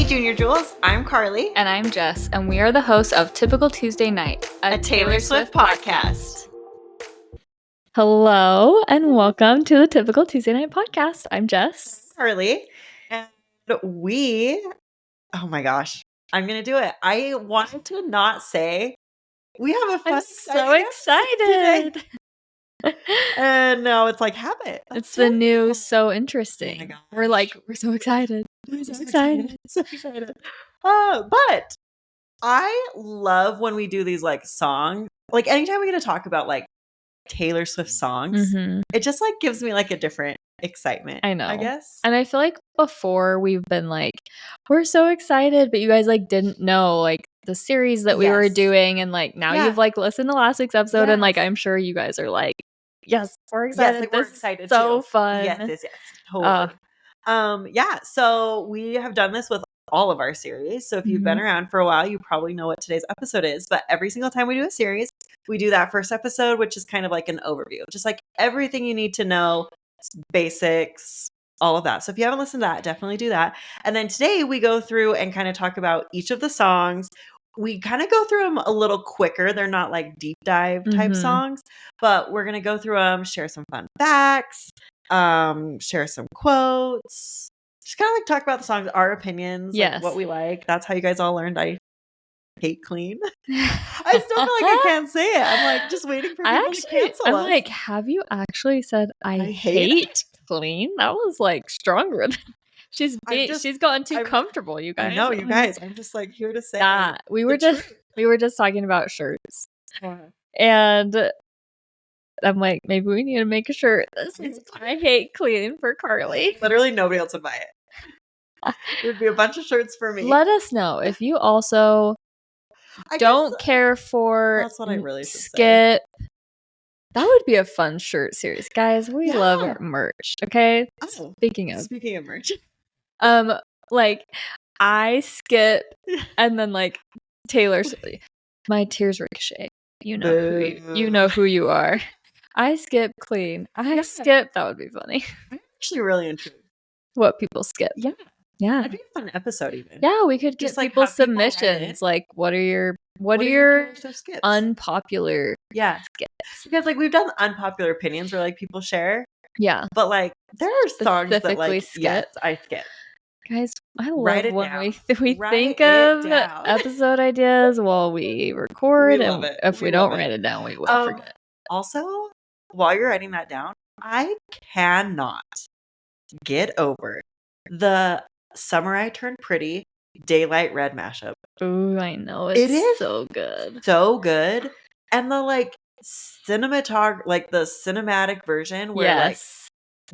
Junior Jewels. I'm Carly. And I'm Jess, and we are the hosts of Typical Tuesday Night, a Taylor Swift podcast. Hello, and welcome to the Typical Tuesday Night podcast. I'm Jess. Carly. And oh my gosh, I'm going to do it. I wanted to not say we have a fun, I'm so excited. And now it's like habit. It's the new So Interesting. Oh we're so excited. We're so excited. So excited. But I love when we do these like songs. Like anytime we get to talk about like Taylor Swift songs, it just like gives me like a different excitement. I know. I guess. And I feel like before we've been like, we're so excited, but you guys like didn't know like the series that we were doing, and like now you've like listened to last week's episode, and like I'm sure you guys are like, yes, we're excited. Yes, like, we're excited so too. Fun. Yes, totally. Yeah, so we have done this with all of our series. So if you've been around for a while, you probably know what today's episode is. But every single time we do a series, we do that first episode, which is kind of like an overview, just like everything you need to know, basics, all of that. So if you haven't listened to that, definitely do that. And then today we go through and kind of talk about each of the songs. We kind of go through them a little quicker. They're not like deep dive type songs, but we're going to go through them, share some fun facts, share some quotes, just kind of like talk about the songs, our opinions, like what we like. That's how you guys all learned I hate clean. I still feel like I can't say it. I'm like just waiting for people to cancel us. I'm like, have you actually said I hate clean? That was like stronger than she's gotten too comfortable, you guys. I know, you guys. I'm just like here to say we were just talking about shirts. And I'm like, maybe we need to make a shirt. This is I hate clean for Carly. Literally nobody else would buy it. There'd be a bunch of shirts for me. Let us know if you also don't care for that's what I really skip. That would be a fun shirt series, guys. We love our merch. Okay. Speaking of merch, like I skip, and then like Taylor, my tears ricochet. You know who you are. I skip clean. I skip. That would be funny. I'm actually really intrigued. What people skip? Yeah. That'd be a fun episode, even. Yeah, we could just like people submissions. Like, what are your unpopular skips? Because like we've done unpopular opinions where like people share. Yeah, but like there are songs that like skip. Yes, I skip. Guys, I love when we think of episode ideas while we record, and if we don't write it down, we will forget. Also, while you're writing that down, I cannot get over the Summer I Turned Pretty Daylight Red mashup. Ooh, I know. It is so good. So good. And the like the cinematic version where like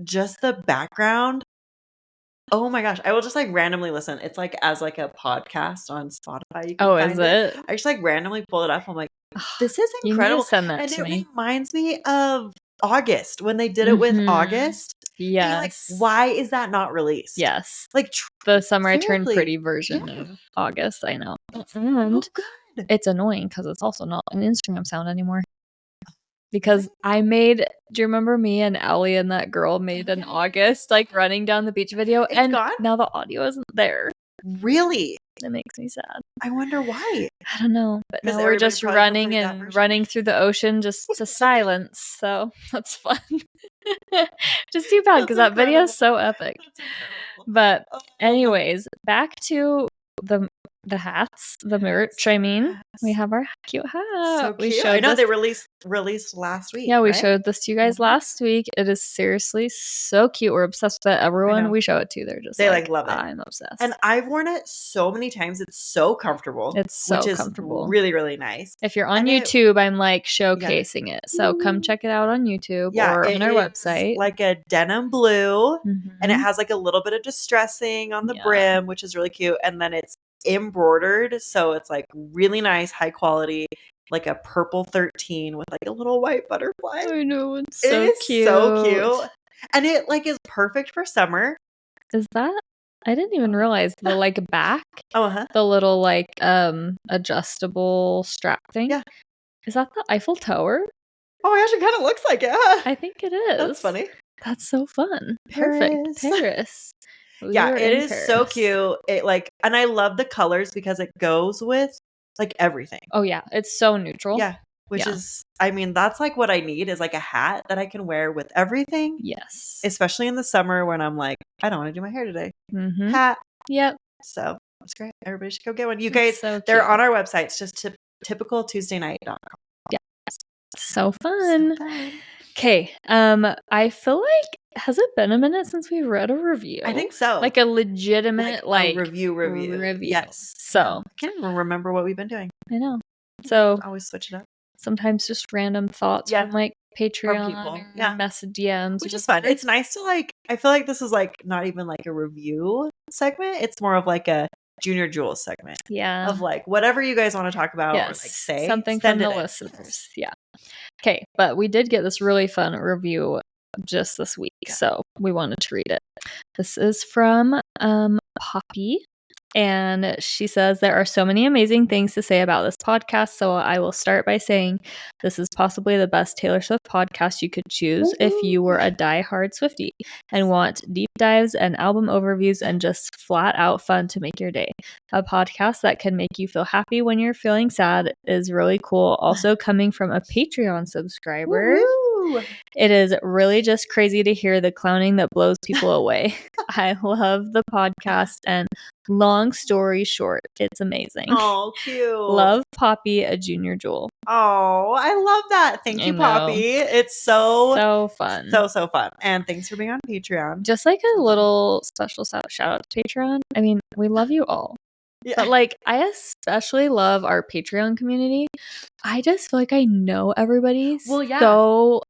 just the background. Oh my gosh. I will just like randomly listen. It's like as like a podcast on Spotify. You can find it. I just like randomly pull it up. I'm like, this is incredible. You need to send that to me. It reminds me of August when they did it with August. Yes. Like, why is that not released? Yes. Like the Summer I Turned Pretty version of August. I know. And it's annoying because it's also not an Instagram sound anymore. Because do you remember me and Allie and that girl made an August like running down the beach video? It's and gone? Now the audio isn't there. Really? It makes me sad. I wonder why. I don't know. But now we're just running through the ocean just to silence. So that's fun. Just too bad because that video is so epic. But anyways, back to the hats, the merch. I mean, we have our cute hat. So cute. I know they released last week. Yeah, we showed this to you guys last week. It is seriously so cute. We're obsessed with it. Everyone we show it to, they like love it. I'm obsessed. And I've worn it so many times. It's so comfortable. It's so which comfortable. Is really, really nice. If you're on YouTube, I'm like showcasing it. So come check it out on YouTube or on our website. Like a denim blue, and it has like a little bit of distressing on the brim, which is really cute. And then it's embroidered, so it's like really nice, high quality, like a purple 13 with like a little white butterfly. I know, it's so cute. So cute. And it like is perfect for summer. Is that? I didn't even realize the like back. The little like adjustable strap thing. Yeah. Is that the Eiffel Tower? Oh my gosh, it kind of looks like it. Huh? I think it is. That's funny. That's so fun. Perfect. Paris. Yeah, it is so cute. It like, and I love the colors because it goes with like everything. Oh yeah, it's so neutral. Yeah, which is, I mean, that's like what I need is like a hat that I can wear with everything. Yes. Especially in the summer when I'm like, I don't want to do my hair today. Mm-hmm. Hat. Yep. So that's great. Everybody should go get one. You guys, they're on our website. It's just typicaltuesdaynight.com. Yeah. So fun. Okay. I feel like, has it been a minute since we read a review? I think so. Like a legitimate like review. Yes. So I can't even remember what we've been doing. I know. So always switch it up. Sometimes just random thoughts from like Patreon people. Or message DMs. Which is fun. It's nice to like, I feel like this is like not even like a review segment. It's more of like a Junior Jules segment. Yeah. Of like whatever you guys want to talk about or like say. Something from the listeners. Yeah. Okay. But we did get this really fun review just this week. So we wanted to read it. This is from Poppy. And she says, there are so many amazing things to say about this podcast, so I will start by saying this is possibly the best Taylor Swift podcast you could choose if you were a diehard Swiftie and want deep dives and album overviews and just flat out fun to make your day. A podcast that can make you feel happy when you're feeling sad is really cool. Also coming from a Patreon subscriber. Woo-hoo! It is really just crazy to hear the clowning that blows people away. I love the podcast, and long story short, it's amazing. Oh, cute. Love Poppy, a Junior Jewel. Oh, I love that. Thank you, Poppy. It's so fun. So fun. And thanks for being on Patreon. Just like a little special shout out to Patreon. I mean, we love you all. Yeah. But like, I especially love our Patreon community. I just feel like I know everybody so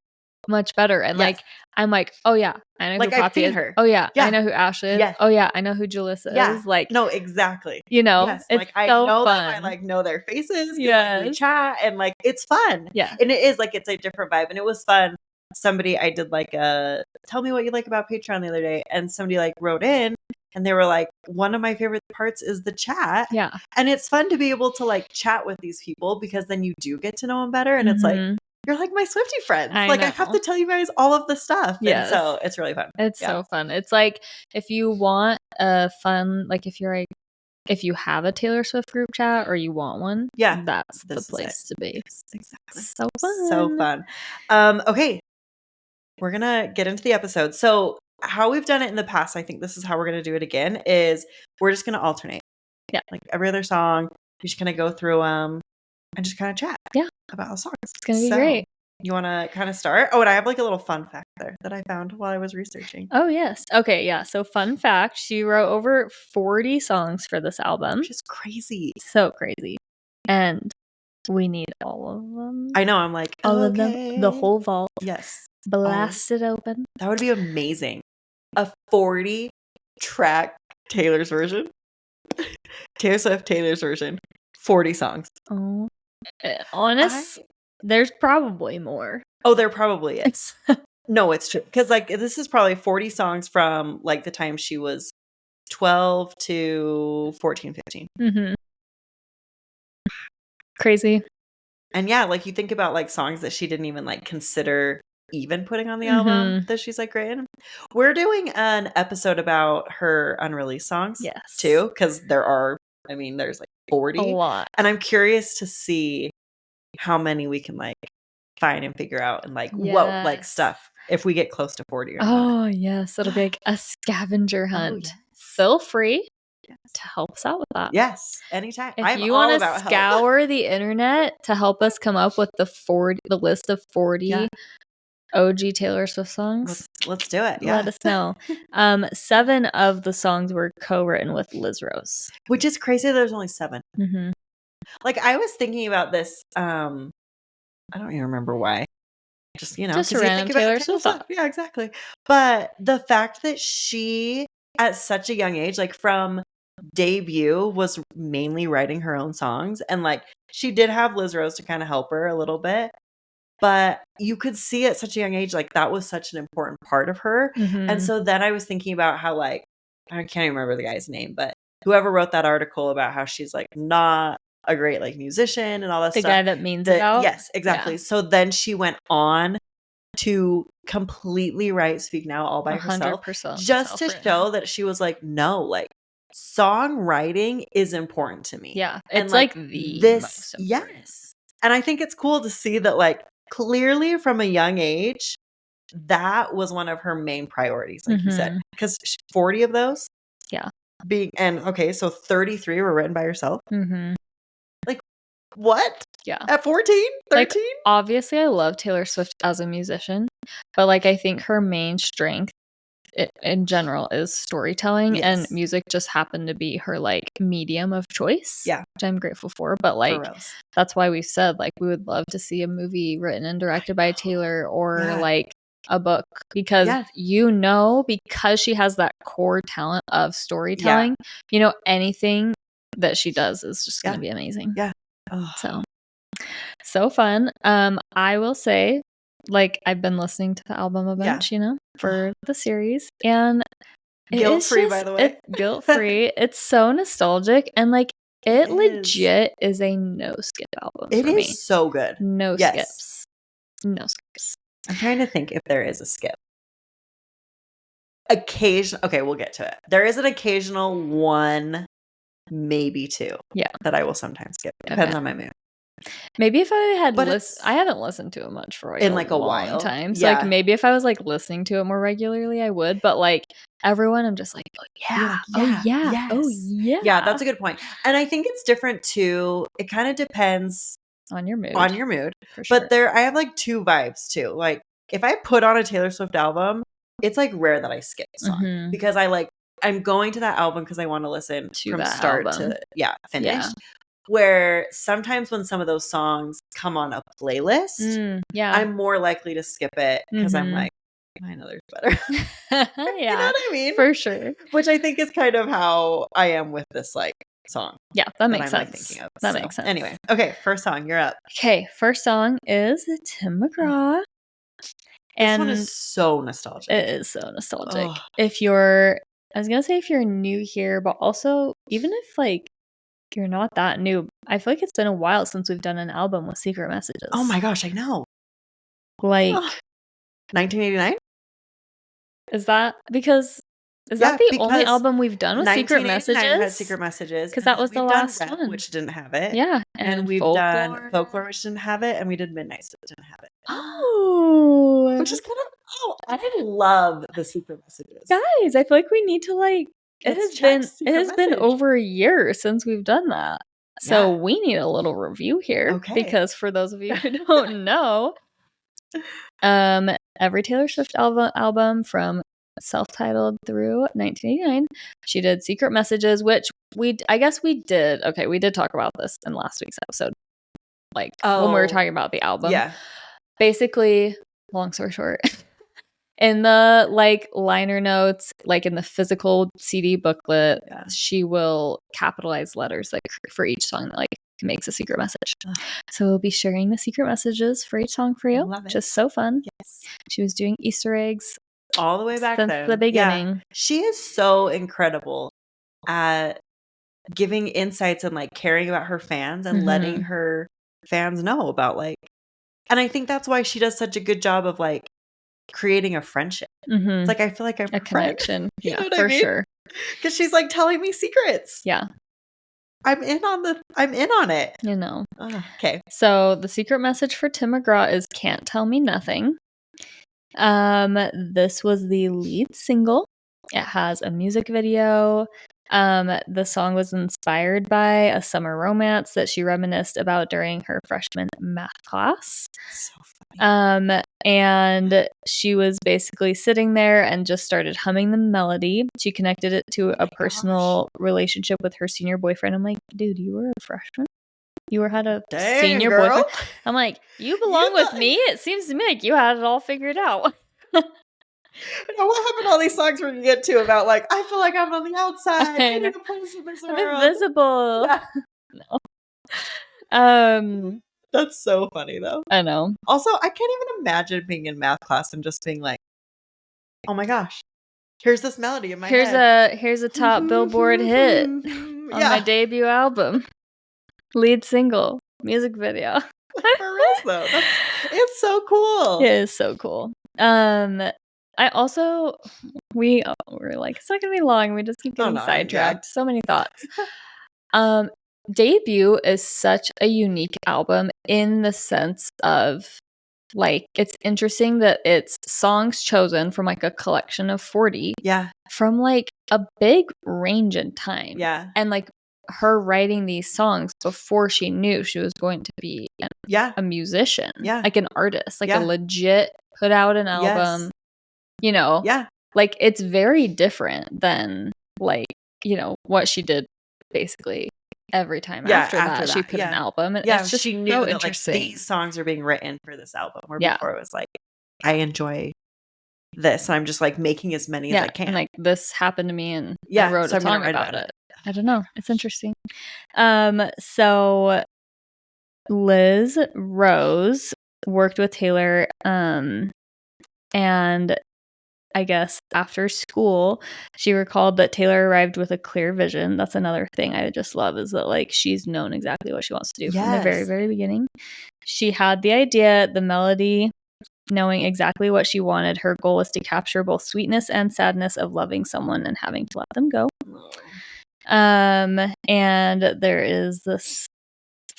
much better. And like, I'm like, oh yeah, I know who Poppy is. her. Oh yeah, I know who Ashley is. Yes. Oh yeah, I know who Jalissa is. Like, no, exactly. You know, yes. It's like I so know fun. them. I like know their faces. Yeah, like, we chat and like it's fun. Yeah, and it is like it's a different vibe, and it was fun. Somebody I did like a tell me what you like about Patreon the other day, and somebody like wrote in. And they were like, one of my favorite parts is the chat. Yeah. And it's fun to be able to like chat with these people because then you do get to know them better. And it's like, you're like my Swiftie friends. I have to tell you guys all of the stuff. Yeah. So it's really fun. It's so fun. It's like if you want a fun, like if you're like, if you have a Taylor Swift group chat or you want one, that's the place to be. Exactly. So fun. So fun. Okay. We're going to get into the episode. So how we've done it in the past, I think this is how we're going to do it again, is we're just going to alternate. Yeah. Like every other song, we're just going to go through and just kind of chat. Yeah. About the songs. It's going to be great. You want to kind of start? Oh, and I have like a little fun fact there that I found while I was researching. Oh, yes. Okay. Yeah. So fun fact, she wrote over 40 songs for this album. Which is crazy. So crazy. And we need all of them. I know. I'm like, all of them. The whole vault. Yes. Blast it open. That would be amazing. A 40-track Taylor's version. Taylor Swift Taylor's version. 40 songs. Oh. There's probably more. Oh, there probably is. No, it's true. Because like this is probably 40 songs from like the time she was 12 to 14, 15. Mm-hmm. Crazy. And yeah, like you think about like songs that she didn't even like consider even putting on the album that she's like great in. We're doing an episode about her unreleased songs too, because there's like 40. A lot. And I'm curious to see how many we can like find and figure out and like like stuff if we get close to 40 or not. Yes, it'll be like a scavenger hunt. Feel free to help us out with that. Yes, anytime. If you want to scour the internet to help us come up with the list of 40 OG Taylor Swift songs, let's do it. Yeah, let us know. 7 of the songs were co-written with Liz Rose, which is crazy. There's only 7. Like I was thinking about this. I don't even remember why. Just a random Taylor Swift song. Yeah, exactly. But the fact that she, at such a young age, like from debut, was mainly writing her own songs, and like she did have Liz Rose to kind of help her a little bit. But you could see at such a young age, like that was such an important part of her. And so then I was thinking about how like, I can't even remember the guy's name, but whoever wrote that article about how she's like not a great like musician and all that stuff. The guy that means about? Yes, exactly. Yeah. So then she went on to completely write Speak Now all by herself, 100% just to show that she was like, no, like songwriting is important to me. Yeah, And it's like the most important. Yes. And I think it's cool to see that, like, clearly from a young age, that was one of her main priorities, like you said, because 40 of those, yeah, so 33 were written by herself. Like, what? Yeah, at 14, 13? Like, obviously, I love Taylor Swift as a musician, but like I think her main strength in general is storytelling, and music just happened to be her like medium of choice, which I'm grateful for. But like that's why we've said like we would love to see a movie written and directed by Taylor, or like a book, because because she has that core talent of storytelling, anything that she does is just gonna be amazing. So fun. I will say, like, I've been listening to the album a bunch, for the series, and guilt-free, by the way. Guilt-free. It's so nostalgic, and like it legit is a no skip album. It for me. is so good. No skips. No skips. I'm trying to think if there is a skip. Okay, we'll get to it. There is an occasional one, maybe two. Yeah. That I will sometimes skip. Depends on my mood. Maybe if I had I haven't listened to it much for like a long time. So like maybe if I was like listening to it more regularly, I would. But like everyone, I'm just like, Yeah, that's a good point. And I think it's different too. It kind of depends on your mood. For sure. But I have like two vibes too. Like if I put on a Taylor Swift album, it's like rare that I skip a song because I'm going to that album because I want to listen from start to finish. Yeah. Where sometimes when some of those songs come on a playlist, I'm more likely to skip it because I'm like, I know there's better. You know what I mean? For sure. Which I think is kind of how I am with this like song. Yeah, that makes sense. Like, thinking of. That makes sense. Anyway, okay, first song, you're up. Okay, first song is Tim McGraw. This one is so nostalgic. It is so nostalgic. I was gonna say if you're new here, but also even if like you're not that new, I feel like it's been a while since we've done an album with secret messages. Oh my gosh, I know. Like 1989? Is that the only album we've done with secret messages? Had secret messages because that was the last one, which didn't have it. Yeah, and we've done Folklore, which didn't have it, and we did Midnight, which didn't have it. Oh, which is kind of I love the secret messages, guys. I feel like we need to like. It has been over a year since we've done that, so we need a little review here. Okay. Because for those of you who don't know, every Taylor Swift album from self-titled through 1989, she did secret messages, which I guess we did. Okay, we did talk about this in last week's episode, like when we were talking about the album. Yeah, basically, long story short. In the like liner notes, like in the physical CD booklet, she will capitalize letters like for each song that like makes a secret message. So we'll be sharing the secret messages for each song for you. Love it. Just so fun. Yes. She was doing Easter eggs all the way back since the beginning. Yeah. She is so incredible at giving insights and like caring about her fans and letting her fans know about like, and I think that's why she does such a good job of like creating a friendship. It's like I feel like I'm a connection. Yeah, for sure. Because she's like telling me secrets. Yeah, I'm in on it. You know. Okay. So the secret message for Tim McGraw is "Can't Tell Me Nothing." This was the lead single. It has a music video. The song was inspired by a summer romance that she reminisced about during her freshman math class. So funny. And she was basically sitting there and just started humming the melody. She connected it to a personal relationship with her senior boyfriend. I'm like, dude, you were a freshman? You had a senior boyfriend? I'm like, you belong with me? It seems to me like you had it all figured out. Now, what happened to all these songs we're going to get to about, like, I feel like I'm on the outside. I'm invisible. Yeah. No. That's so funny, though. I know. Also, I can't even imagine being in math class and just being like, oh my gosh, here's this melody in my head. Here's a top Billboard hit on my debut album. Lead single. Music video. For real, though. It's so cool. It is so cool. I also we're like, it's not gonna be long. We just keep getting sidetracked. So many thoughts. Debut is such a unique album in the sense of like, it's interesting that it's songs chosen from like a collection of 40 from like a big range in time. And like her writing these songs before she knew she was going to be a musician, like an artist, like a legit put out an album, you know, like it's very different than like, you know, what she did basically every time after that she put an album. And it's just she knew so that like these songs are being written for this album, where before it was like, I enjoy this, and I'm just like making as many as I can. And like, this happened to me and I wrote a song about it. I don't know. It's interesting. So Liz Rose worked with Taylor, and I guess after school, she recalled that Taylor arrived with a clear vision. That's another thing I just love, is that like she's known exactly what she wants to do from the very, very beginning. She had the idea, the melody, knowing exactly what she wanted. Her goal was to capture both sweetness and sadness of loving someone and having to let them go. And there is this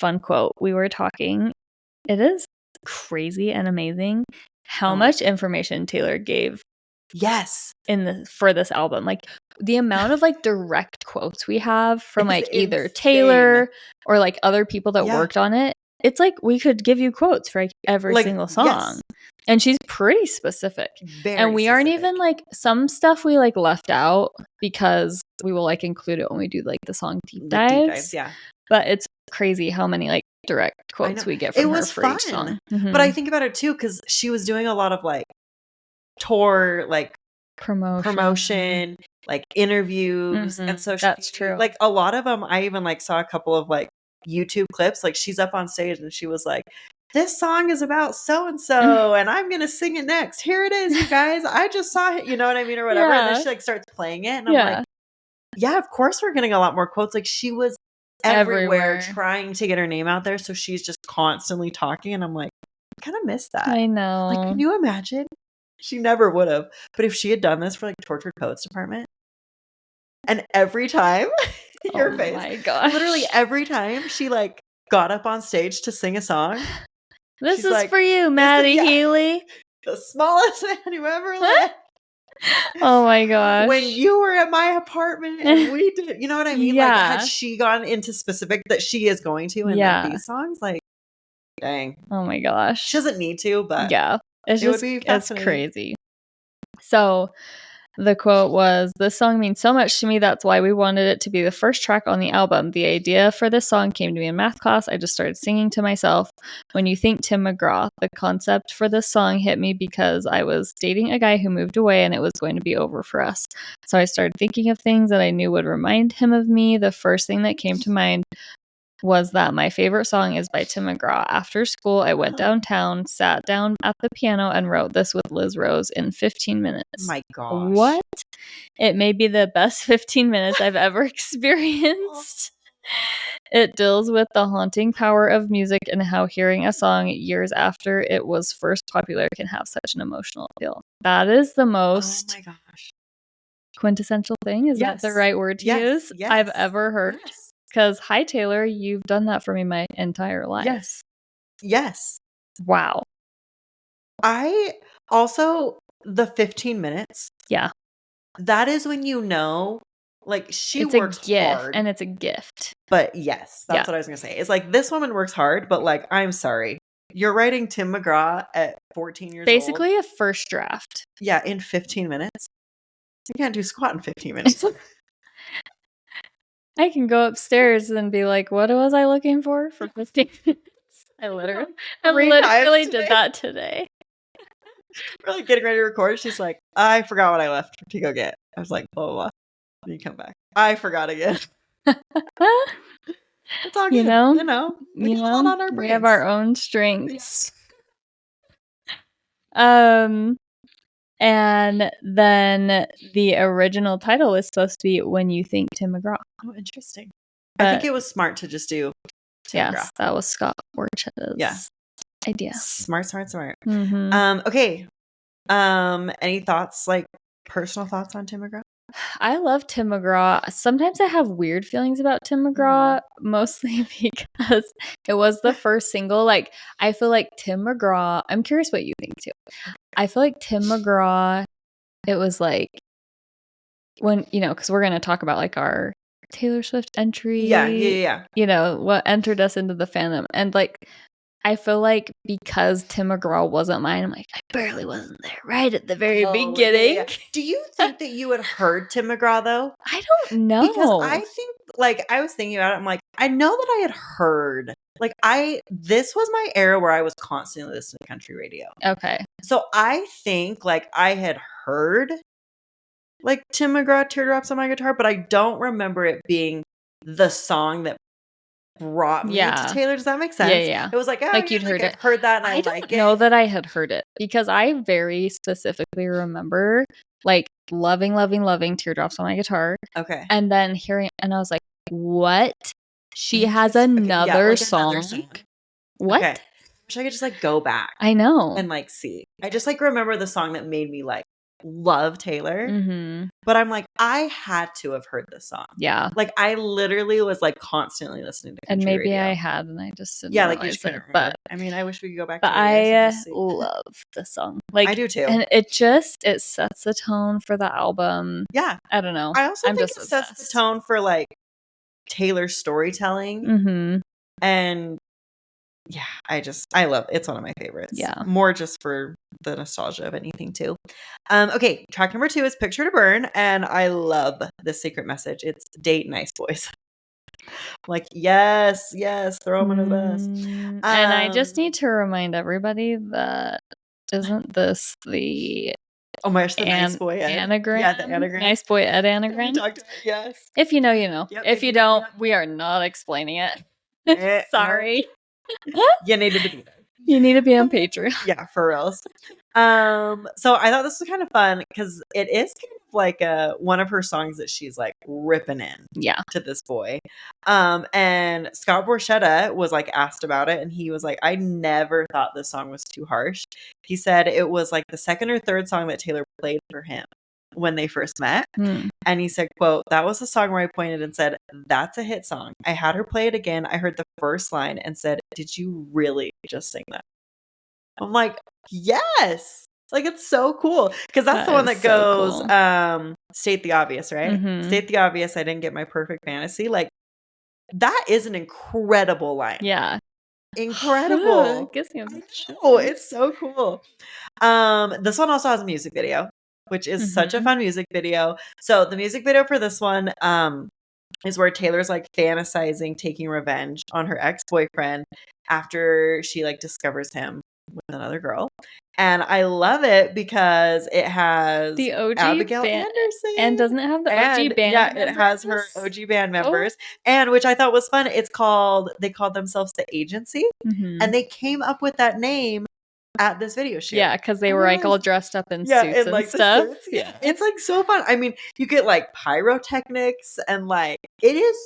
fun quote. We were talking. It is crazy and amazing how much information Taylor gave for this album. Like the amount of like direct quotes we have from like either Taylor or like other people that worked on it. It's like we could give you quotes for like every single song. And she's pretty specific. And we aren't even like, some stuff we like left out because we will like include it when we do like the song deep dives. But it's crazy how many like direct quotes we get from her for each song. But I think about it too, because she was doing a lot of like tour, like promotion, like interviews, and so that's true. Like a lot of them, I even like saw a couple of like YouTube clips. Like she's up on stage and she was like, "This song is about so and so, and I'm gonna sing it next. Here it is, you guys. I just saw it," you know what I mean, or whatever. And then she like starts playing it, and I'm like, "Yeah, of course we're getting a lot more quotes." Like she was everywhere trying to get her name out there, so she's just constantly talking, and I'm like, I kind of miss that. I know. Like, can you imagine? She never would have. But if she had done this for like Tortured Poets Department, and every time your face, my gosh, literally every time she like got up on stage to sing a song, this is like, for you, Maddie Healy, the smallest man who ever lived. Oh my gosh. When you were at my apartment and we did, you know what I mean? Like, had she gone into specific that she is going to in like, these songs, like, dang. Oh my gosh. She doesn't need to, but it's just, it's crazy. So the quote was, "This song means so much to me. That's why we wanted it to be the first track on the album. The idea for this song came to me in math class. I just started singing to myself. When you think Tim McGraw, the concept for this song hit me because I was dating a guy who moved away and it was going to be over for us. So I started thinking of things that I knew would remind him of me. The first thing that came to mind was that my favorite song is by Tim McGraw. After school, I went downtown, sat down at the piano, and wrote this with Liz Rose in 15 minutes. Oh my gosh. What? It may be the best 15 minutes I've ever experienced. It deals with the haunting power of music and how hearing a song years after it was first popular can have such an emotional appeal." That is the most oh my gosh. quintessential thing. Is that the right word to use? I've ever heard. Because, hi, Taylor, you've done that for me my entire life. Yes. Wow. I also, the 15 minutes. Yeah. That is when you know, like, she works hard. And it's a gift. But yes, that's what I was going to say. It's like, this woman works hard, but like, I'm sorry. You're writing Tim McGraw at 14 years old. Basically a first draft. Yeah, in 15 minutes. You can't do squat in 15 minutes. I can go upstairs and be like, what was I looking for 15 minutes? I literally did that today. We're like getting ready to record. She's like, I forgot what I left to go get. I was like, blah, blah, blah. Then you come back. I forgot again. It's all good. You know, we have our own strengths. And then the original title is supposed to be When You Think Tim McGraw. Oh, interesting. I think it was smart to just do Tim McGraw. That was Scott Borchetta's idea. Smart. Mm-hmm. Okay. Any thoughts, like personal thoughts on Tim McGraw? I love Tim McGraw. Sometimes I have weird feelings about Tim McGraw, mostly because it was the first single. Like, I feel like Tim McGraw, I'm curious what you think too. I feel like Tim McGraw, it was like when, because we're going to talk about like our Taylor Swift entry. Yeah. What entered us into the fandom. And like, I feel like because Tim McGraw wasn't mine, I'm like, I barely wasn't there right at the very beginning. Yeah. Do you think that you had heard Tim McGraw though? I don't know. Because I think, like, I was thinking about it. I'm like, I know that I had heard, like, this was my era where I was constantly listening to country radio. Okay. So I think, like, I had heard, like, Tim McGraw, Teardrops on my guitar, but I don't remember it being the song that brought me to Taylor. Does that make sense? Yeah. It was like, like you'd heard it. Heard that, and I don't know that I had heard it because I very specifically remember like loving Teardrops on my guitar. Okay. And then hearing, and I was like, what? She has another song. What? Okay. Wish I could just like go back. I know. And like see. I just like remember the song that made me like love Taylor. Mm-hmm. But I'm like, I had to have heard this song. Yeah. Like I literally was like constantly listening to country radio. I had, and I just didn't like you just couldn't remember. But I mean, I wish we could go back to it. But I love the song. Like I do too. And it sets the tone for the album. Yeah. I don't know. I also think it sets the tone for like Taylor storytelling. Mm-hmm. And yeah, I love it. It's one of my favorites. Yeah. More just for the nostalgia of anything too. Okay, track number 2 is Picture to Burn, and I love this secret message. It's date nice boys. Like, yes, throw them under the bus. And I just need to remind everybody that isn't this the oh my gosh, the nice boy Ed anagram? Yeah, the anagram. Nice boy Ed anagram. Yes. If you know, you know. Yep, if you don't, we are not explaining it. Sorry. You need to be there. You need to be on Patreon. Yeah, for reals. So I thought this was kind of fun because it is kind of like one of her songs that she's like ripping in to this boy. And Scott Borchetta was like asked about it, and he was like, I never thought this song was too harsh. He said it was like the second or third song that Taylor played for him when they first met. And he said, quote, that was the song where I pointed and said, that's a hit song. I had her play it again. I heard the first line and said, did you really just sing that? I'm like, yes. Like, it's so cool. Because that's the one that goes, cool. State the obvious, right? Mm-hmm. State the obvious. I didn't get my perfect fantasy. Like, that is an incredible line. Yeah. Incredible. Oh, it's so cool. This one also has a music video, which is such a fun music video. So the music video for this one is where Taylor's like fantasizing taking revenge on her ex-boyfriend after she like discovers him with another girl. And I love it because it has the OG Abigail band Anderson. And doesn't it have the OG band? Yeah, it has her OG band members. And which I thought was fun. They called themselves The Agency. And they came up with that name at this video shoot. Yeah, because they were like all dressed up in suits and like stuff. Yeah. It's like so fun. I mean, you get like pyrotechnics and like it is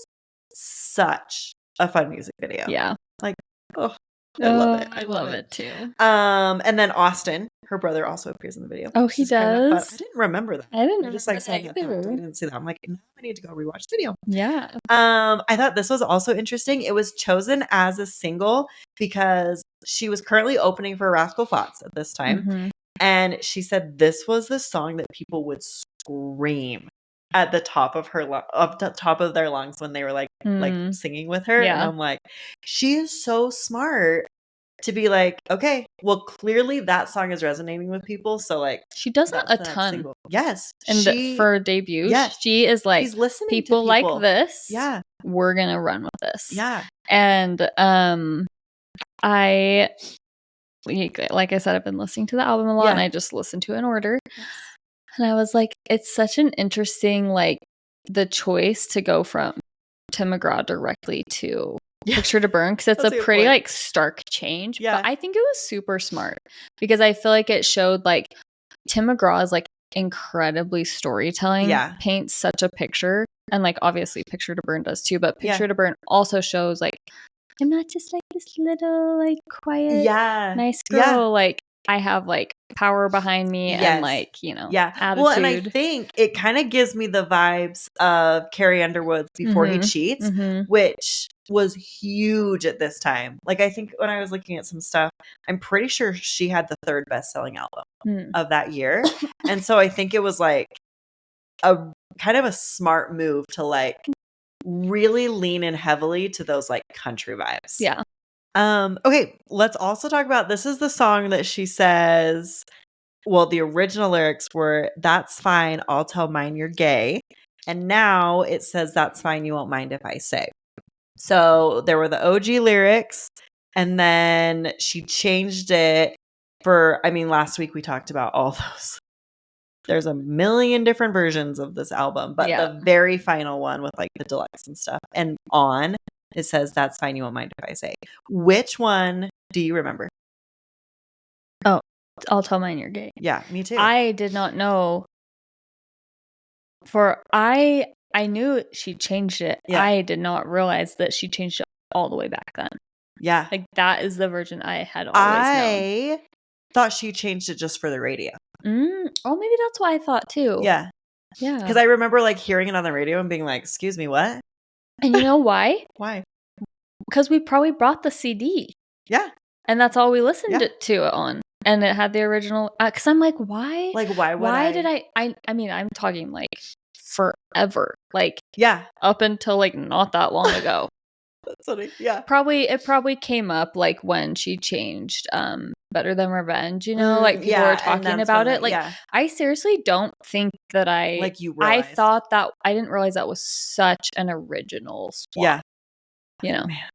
such a fun music video. Yeah. Like, oh, I love it. I love it too. And then Austin, her brother, also appears in the video. Oh, he does? I didn't remember that. I didn't just like saying that. I didn't see that. I'm like, now I need to go rewatch the video. Yeah. I thought this was also interesting. It was chosen as a single because she was currently opening for Rascal Flatts at this time. And she said this was the song that people would scream at the top of their lungs when they were like singing with her. And I'm like, she is so smart to be like, okay, well, clearly that song is resonating with people. So like, she does that a ton. Single. Yes. And for a debut, she is like, she's listening people to people like this. Yeah. We're going to run with this. Yeah. And I, like I said, I've been listening to the album a lot and I just listened to it in order. Yes. And I was like, it's such an interesting, like, the choice to go from Tim McGraw directly to Picture to Burn, because it's a pretty like stark change. Yeah. But I think it was super smart because I feel like it showed like Tim McGraw is like incredibly storytelling, paints such a picture. And like obviously Picture to Burn does too, but Picture to Burn also shows like, I'm not just like this little like quiet, yeah, nice girl. Like I have like power behind me and like, attitude. Well, and I think it kind of gives me the vibes of Carrie Underwood's Before He Cheats, which was huge at this time. Like I think when I was looking at some stuff, I'm pretty sure she had the 3rd best-selling album of that year. And so I think it was like a kind of a smart move to like really lean in heavily to those like country vibes. Yeah. Okay, let's also talk about, this is the song that she says, well, the original lyrics were, "That's fine, I'll tell mine you're gay." And now it says, "That's fine, you won't mind if I say." So there were the OG lyrics, and then she changed it for, I mean, last week we talked about all those. There's a million different versions of this album, but the very final one with like the deluxe and stuff, and on it says, "That's fine, you won't mind if I say." Which one do you remember? Oh, "I'll tell mine you're gay." Yeah, me too. I did not know. I knew she changed it. Yeah. I did not realize that she changed it all the way back then. Yeah. Like that is the version I had always known. I thought she changed it just for the radio. Oh, maybe that's what I thought too. Yeah. Yeah. Because I remember like hearing it on the radio and being like, "Excuse me, what?" And you know why? Why? Because we probably brought the CD. Yeah. And that's all we listened to it on. And it had the original. Because I'm like, why? Like, why did I mean, I'm talking like forever. Like, yeah. Up until like not that long ago. That's funny. Yeah. It probably came up like when she changed Better Than Revenge, like people were talking about it. Like I seriously don't think that I thought that, I didn't realize that was such an original swap. Yeah. Man.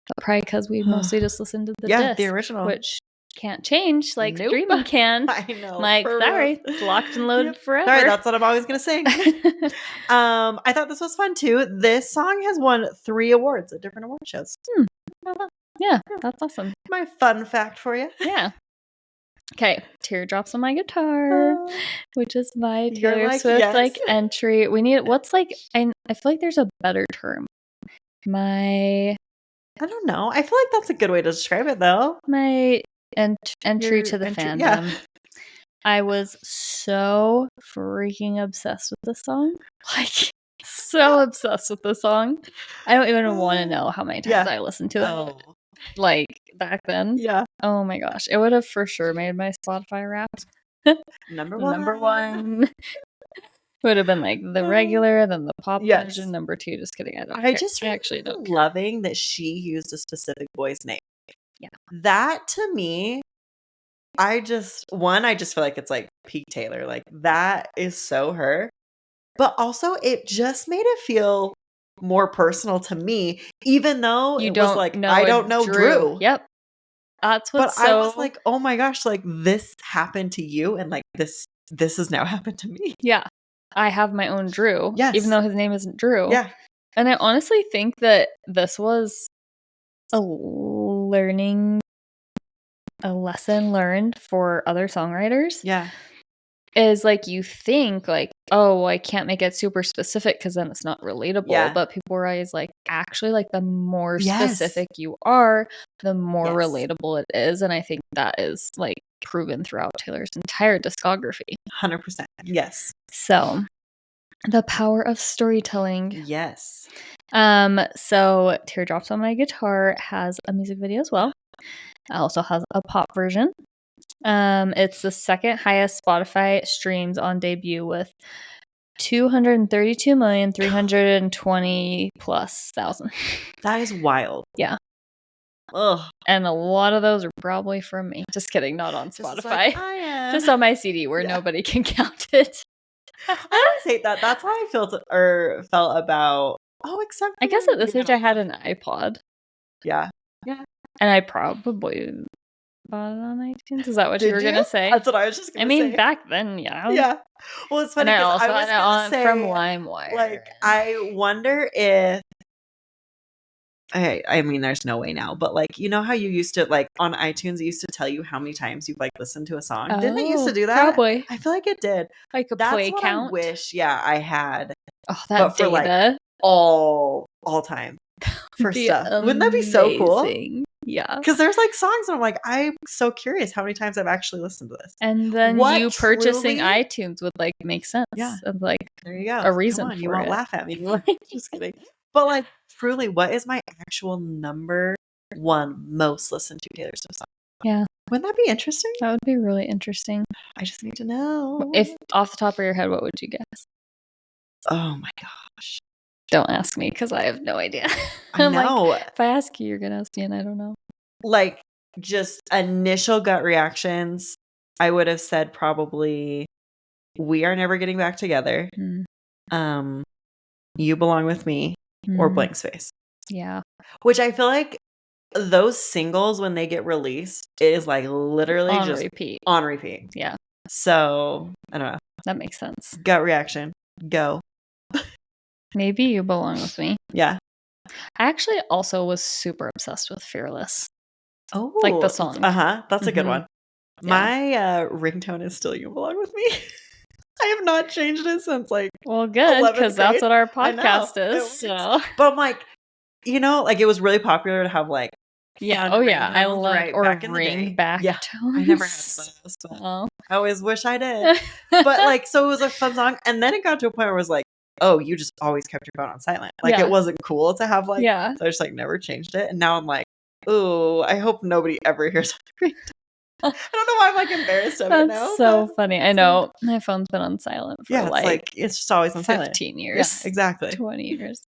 But probably because we mostly just listened to the disc, the original, which can't change like streaming can. I know. Like, sorry, it's locked and loaded forever. Sorry, that's what I'm always gonna sing. I thought this was fun too. This song has won 3 awards at different award shows. Yeah, that's awesome. My fun fact for you. Yeah. Okay, Teardrops on My Guitar, which is my Taylor Swift like entry. We need, what's like, I feel like there's a better term. I don't know. I feel like that's a good way to describe it, though. My entry to the fandom. Yeah. I was so freaking obsessed with this song. Like, so obsessed with the song. I don't even want to know how many times I listened to it. Like, back then. Yeah. Oh my gosh. It would have for sure made my Spotify Wrapped. Number one. Would have been like the regular, then the pop version, number 2. Just kidding. I actually don't care. Loving that she used a specific boy's name. Yeah. That to me, I just feel like it's like peak Taylor. Like that is so her. But also it just made it feel more personal to me, even though it was like, I don't know Drew. Yep. That's what's I was like, oh my gosh, like this happened to you, and like this has now happened to me. Yeah. I have my own Drew. Yes. Even though his name isn't Drew. Yeah. And I honestly think that this was a lesson learned for other songwriters. Yeah. Is like, you think like, oh, I can't make it super specific because then it's not relatable. Yeah. But people are always like, actually, like the more specific you are, the more relatable it is. And I think that is like proven throughout Taylor's entire discography. 100%. Yes. So the power of storytelling. Yes. So Teardrops on My Guitar has a music video as well. It also has a pop version. It's the second highest Spotify streams on debut with 232,320,000+. That is wild. Yeah. Ugh. And a lot of those are probably from me. Just kidding, not on Spotify. Just on my CD where nobody can count it. I always hate that. That's how I felt about. Oh, except I guess at this age I had an iPod. Yeah. Yeah. And I probably bought it on iTunes. Is that what you were gonna say? That's what I was just gonna say. I mean, back then, yeah. Yeah. Well, it's funny because I was gonna say, from LimeWire. Like, I wonder if. I mean, there's no way now, but like, you know how you used to, like, on iTunes, it used to tell you how many times you've like listened to a song. Didn't it used to do that? Probably. I feel like it did. Like a play count. I wish, I had. Oh, that data. For like all time for stuff. Wouldn't that be so cool? Yeah. Because there's like songs and I'm like, I'm so curious how many times I've actually listened to this. And then you purchasing iTunes would like make sense. Yeah. Of like there you go. a reason Come on, for you won't it. laugh at me. Just kidding. But like truly, what is my actual number one most listened to Taylor Swift song? Yeah. Wouldn't that be interesting? That would be really interesting. I just need to know. If off the top of your head, what would you guess? Oh my gosh. Don't ask me because I have no idea. I know. Like, if I ask you, you're going to ask me and I don't know. Like just initial gut reactions, I would have said probably We Are Never Getting Back Together. You Belong With Me or Blank Space. Yeah. Which I feel like those singles, when they get released, it is like literally on just repeat. On repeat. Yeah. So, I don't know. That makes sense. Gut reaction. Go. Maybe You Belong With Me. Yeah. I actually also was super obsessed with Fearless. Oh. Like the song. That's a good one. Yeah. My ringtone is still You Belong With Me. I have not changed it since like well, good, because that's what our podcast is. So. But I'm like, you know, like it was really popular to have like I love or ring back tones. I never had those. I always wish I did. But like, so it was a fun song, and then it got to a point where it was like, oh, you just always kept your phone on silent. Like it wasn't cool to have like. Yeah. So I just like never changed it, and now I'm like, oh, I hope nobody ever hears the ringtone. I don't know why I'm like embarrassed of it now. That's so funny. I know my phone's been on silent for it's just always on 15 years. Yeah, exactly. 20 years.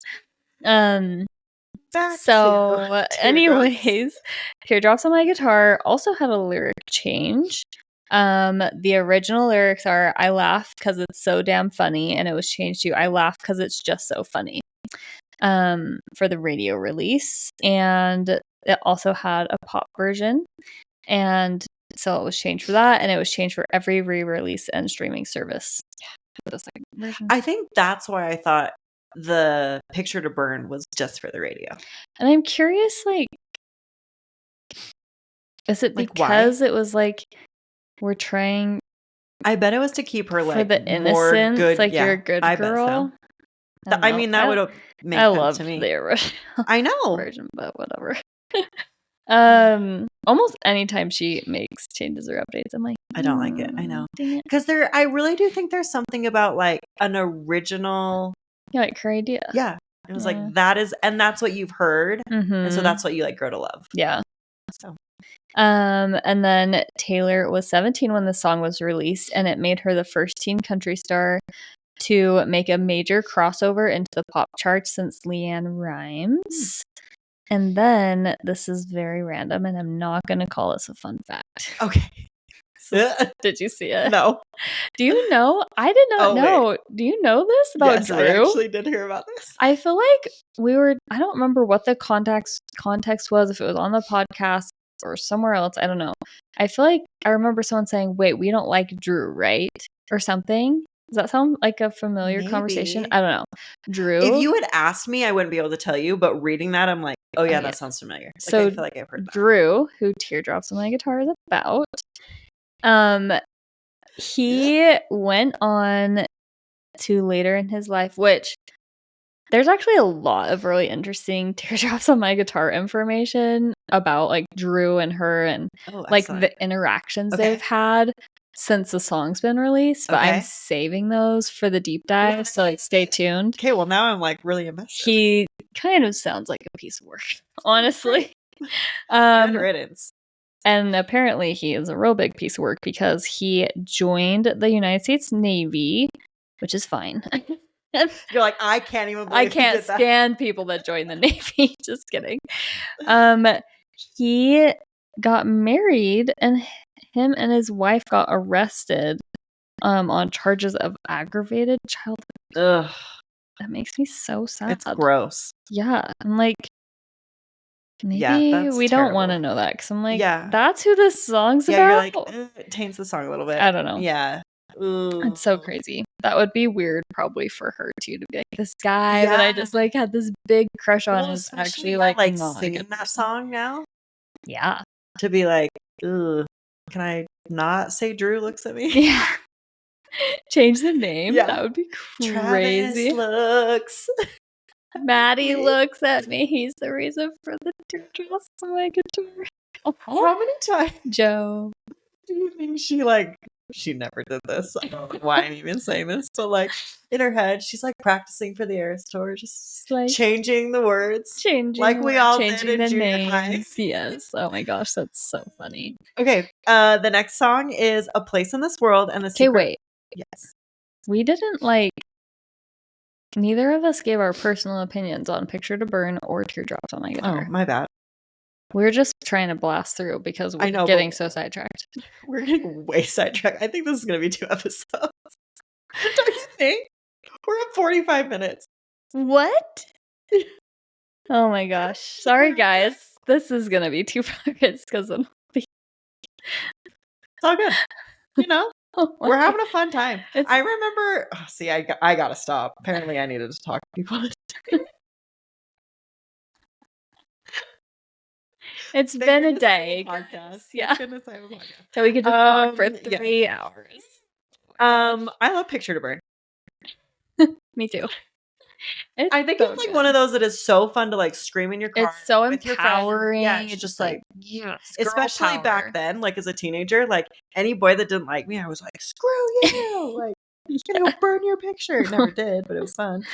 Anyways, Teardrops on My Guitar also had a lyric change. The original lyrics are I laugh because it's so damn funny, and it was changed to I laugh because it's just so funny. For the radio release, and it also had a pop version, and so it was changed for that, and it was changed for every re-release and streaming service. For the second version. I think that's why I thought the Picture to Burn was just for the radio. And I'm curious, like, is it because it was like we're trying? I bet it was to keep her like for the innocence, good, like you're a good girl. So. I mean, that would have made sense to me. The original I know version, but whatever. Almost anytime she makes changes or updates, I'm like, I don't like it. I know, because I really do think there's something about like an original. Yeah, like her idea. Yeah, it was like that is, and that's what you've heard, and so that's what you like grow to love. Yeah. So, and then Taylor was 17 when the song was released, and it made her the first teen country star to make a major crossover into the pop charts since LeAnn Rimes. And then, this is very random, and I'm not going to call this a fun fact. Okay. Did you see it? No. Do you know? I did not know. Wait. Do you know this about Drew? I actually did hear about this. I feel like I don't remember what the context was, if it was on the podcast or somewhere else. I don't know. I feel like I remember someone saying, wait, we don't like Drew, right? Or something. Does that sound like a familiar conversation? I don't know. Drew. If you had asked me, I wouldn't be able to tell you, but reading that, I'm like, oh yeah, that sounds familiar. Like, so I feel like I've heard that. Drew, who Teardrops on My Guitar is about, he went on to later in his life, which there's actually a lot of really interesting Teardrops on My Guitar information about like Drew and her and like the interactions they've had since the song's been released, but I'm saving those for the deep dive, so like stay tuned. Okay, well now I'm like really invested. He kind of sounds like a piece of work, honestly. Good riddance. And apparently he is a real big piece of work because he joined the United States Navy, which is fine. You're like, I can't even believe I can't stand people that join the Navy. Just kidding. He got married, and him and his wife got arrested on charges of aggravated child abuse. Ugh. That makes me so sad. It's gross. Yeah. I'm like, maybe we don't want to know that, because I'm like, that's who this song's about. You're like, it taints the song a little bit. I don't know. Yeah. Ooh. It's so crazy. That would be weird probably for her too, to be like, this guy that I just like had this big crush on is actually like singing that song now. Yeah. To be like, ooh, can I not say Drew looks at me? Yeah. Change the name. Yeah. That would be crazy. Travis looks. Maddie looks at me. He's the reason for the teardrops on my guitar. How many times Joe do you think she never did this? I don't know why I'm even saying this, but in her head, she's practicing for the Eras tour, just changing the words, we all did in junior high. Yes. Oh my gosh, that's so funny. Okay, the next song is "A Place in This World" and the secret. Okay, wait. Yes, we didn't neither of us gave our personal opinions on "Picture to Burn" or "Teardrops on My Guitar." Oh, my bad. We're just trying to blast through because we're getting so sidetracked. We're getting way sidetracked. I think this is going to be 2 episodes. Don't you think? We're at 45 minutes. What? Oh my gosh. Sorry, guys. This is going to be 2 parts because it'll be... It's all good. We're having a fun time. I remember... Oh, see, I got to stop. Apparently, I needed to talk to people. It's been a day. Podcast. Yeah. Goodness, I have a podcast. So we could just talk for 3 hours. I love Picture to Burn. Me too. I think so it's one of those that is so fun to scream in your car. It's so empowering. Yeah, it's just yes, especially back then, as a teenager, any boy that didn't like me, I was like, screw you, go burn your picture. Never did, but it was fun.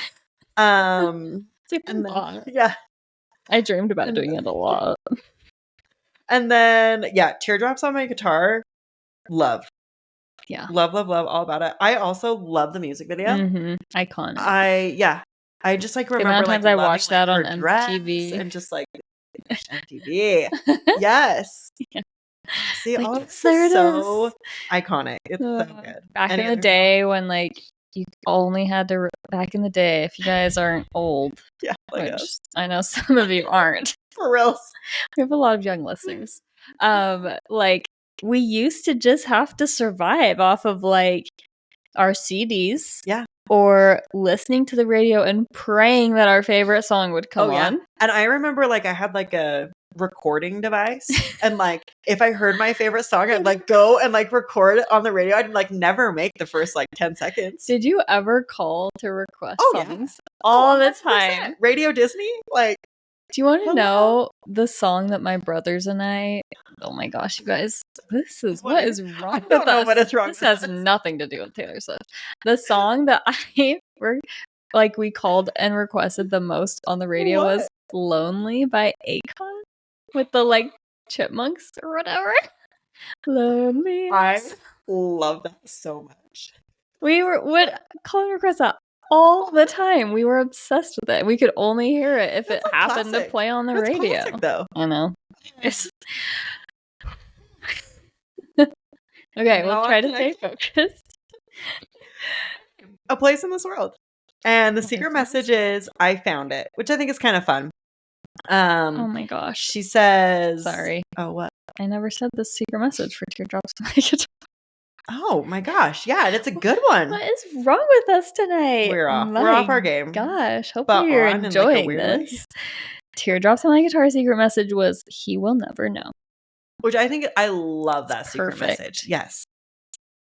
And then, yeah, I dreamed about doing it a lot. And then, Teardrops on My Guitar, love. Yeah. Love all about it. I also love the music video. Mm-hmm. Iconic. I just remember the amount of times I watched that on MTV and just MTV. Yes. Yeah. See, all of this is so iconic. It's so good. Back in the day when you only had to back in the day, if you guys aren't old. Yeah. Which I know some of you aren't. For real. We have a lot of young listeners. We used to just have to survive off of our CDs. Yeah. Or listening to the radio and praying that our favorite song would come on. And I remember I had a recording device and if I heard my favorite song, I'd go and record it on the radio. I'd never make the first 10 seconds. Did you ever call to request songs? Yeah. All the time. Radio Disney? Do you want to know the song that my brothers and I... Oh my gosh, you guys. What is wrong with us? What is wrong this has nothing to do with Taylor Swift. The song that we called and requested the most on the radio was Lonely by Akon. With the chipmunks or whatever. Lonely. I love that so much. We would call and request that all the time. We were obsessed with it. We could only hear it if it happened to play on the radio. Classic, though. I know. Okay, we'll try to stay focused. A Place in This World. And the secret message is, I found it, which I think is kind of fun. Oh my gosh. She says... Sorry. Oh, what? I never said the secret message for Teardrops on My Guitar. Oh my gosh. Yeah, that's a good one. What is wrong with us tonight? We're off. We're off our game. Gosh. Hopefully you're enjoying this. Teardrops on My Guitar secret message was, he will never know. Which I love that secret message. Yes.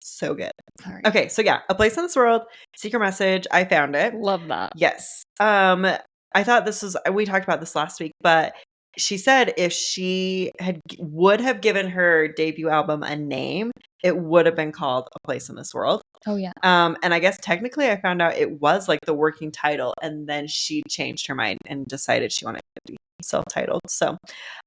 So good. Sorry. Okay, so A Place in This World, secret message. I found it. Love that. Yes. I thought we talked about this last week, but she said if she would have given her debut album a name, it would have been called A Place in This World. Oh, yeah. And I guess technically I found out it was the working title, and then she changed her mind and decided she wanted to be self-titled. So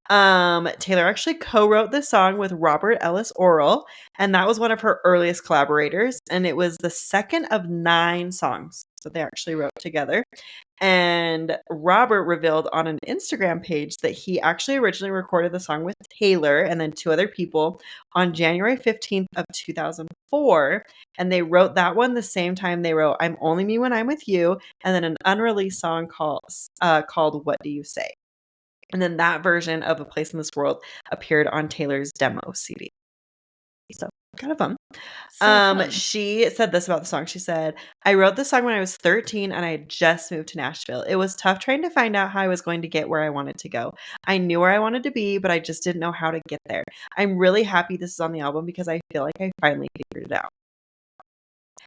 Taylor actually co-wrote this song with Robert Ellis Orrell, and that was one of her earliest collaborators, and it was the second of 9 songs that they actually wrote together. And Robert revealed on an Instagram page that he actually originally recorded the song with Taylor and then 2 other people on January 15th of 2004. And they wrote that one the same time they wrote I'm Only Me When I'm With You, and then an unreleased song called What Do You Say? And then that version of A Place in This World appeared on Taylor's demo CD. So kind of fun. Fun. She said this about the song. She said, I wrote the song when I was 13 and I had just moved to Nashville. It was tough trying to find out how I was going to get where I wanted to go. I knew where I wanted to be, but I just didn't know how to get there. I'm really happy this is on the album because I feel like I finally figured it out.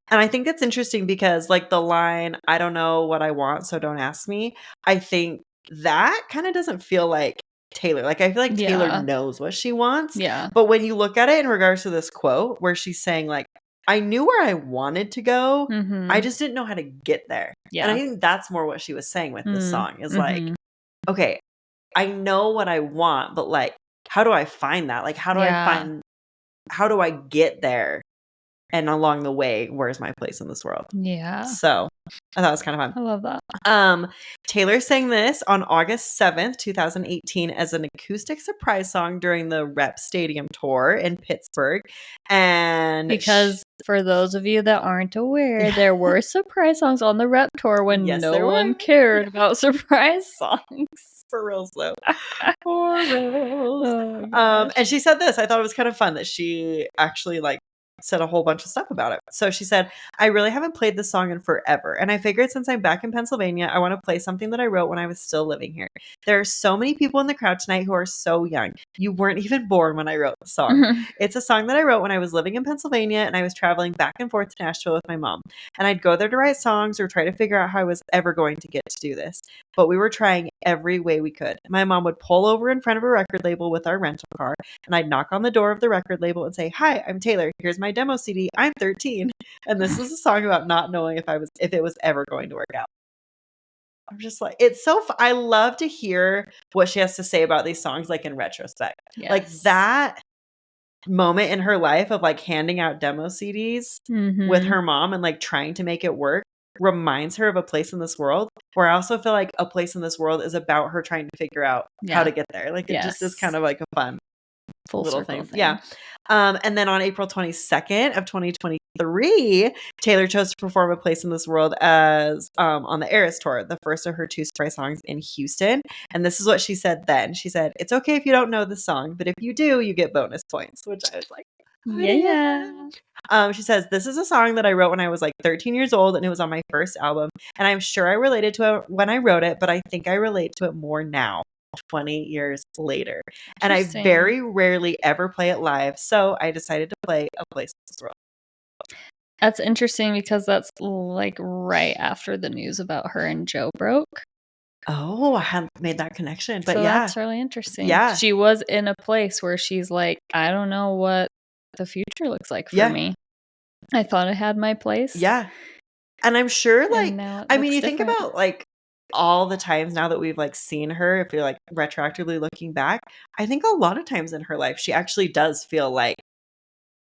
And I think that's interesting because like the line, I don't know what I want, so don't ask me. I think that kind of doesn't feel like Taylor. Like I feel like Taylor knows what she wants. Yeah. But when you look at it in regards to this quote where she's saying like, I knew where I wanted to go. I just didn't know how to get there. Yeah. And I think that's more what she was saying with this song is like, okay, I know what I want, but like, how do I find that? Like, how do I get there? And along the way, where's my place in this world? Yeah. So I thought it was kind of fun. I love that. Taylor sang this on August 7th, 2018 as an acoustic surprise song during the Rep Stadium tour in Pittsburgh. And because for those of you that aren't aware, there were surprise songs on the Rep tour when no one cared about surprise songs. For reals though. For reals. And she said this. I thought it was kind of fun that she actually like said a whole bunch of stuff about it. So she said, I really haven't played this song in forever. And I figured since I'm back in Pennsylvania, I want to play something that I wrote when I was still living here. There are so many people in the crowd tonight who are so young. You weren't even born when I wrote the song. It's a song that I wrote when I was living in Pennsylvania and I was traveling back and forth to Nashville with my mom. And I'd go there to write songs or try to figure out how I was ever going to get to do this. But we were trying every way we could. My mom would pull over in front of a record label with our rental car, and I'd knock on the door of the record label and say, hi, I'm Taylor. Here's my demo CD. I'm 13. And this is a song about not knowing if it was ever going to work out. I'm just like, it's so I love to hear what she has to say about these songs, like in retrospect. Yes. Like that moment in her life of like handing out demo CDs with her mom and like trying to make it work reminds her of A Place in This World, where I also feel like A Place in This World is about her trying to figure out how to get there. Like it just is kind of like a fun full little thing. Yeah. And then on April 22nd of 2023, Taylor chose to perform A Place in This World as on the Eras Tour, the first of her 2 surprise songs in Houston. And this is what she said then. She said, it's okay if you don't know the song, but if you do, you get bonus points, which I was like, yeah. She says, this is a song that I wrote when I was like 13 years old and it was on my first album. And I'm sure I related to it when I wrote it, but I think I relate to it more now, 20 years later. And I very rarely ever play it live. So I decided to play A Place in This World. That's interesting because that's like right after the news about her and Joe broke. Oh, I hadn't made that connection. But so yeah. That's really interesting. Yeah. She was in a place where she's like, I don't know what the future looks like for me. I thought I had my place. Yeah. And I'm sure like, I mean, you different. think about like all the times now that we've like seen her, if you're like retroactively looking back, I think a lot of times in her life, she actually does feel like,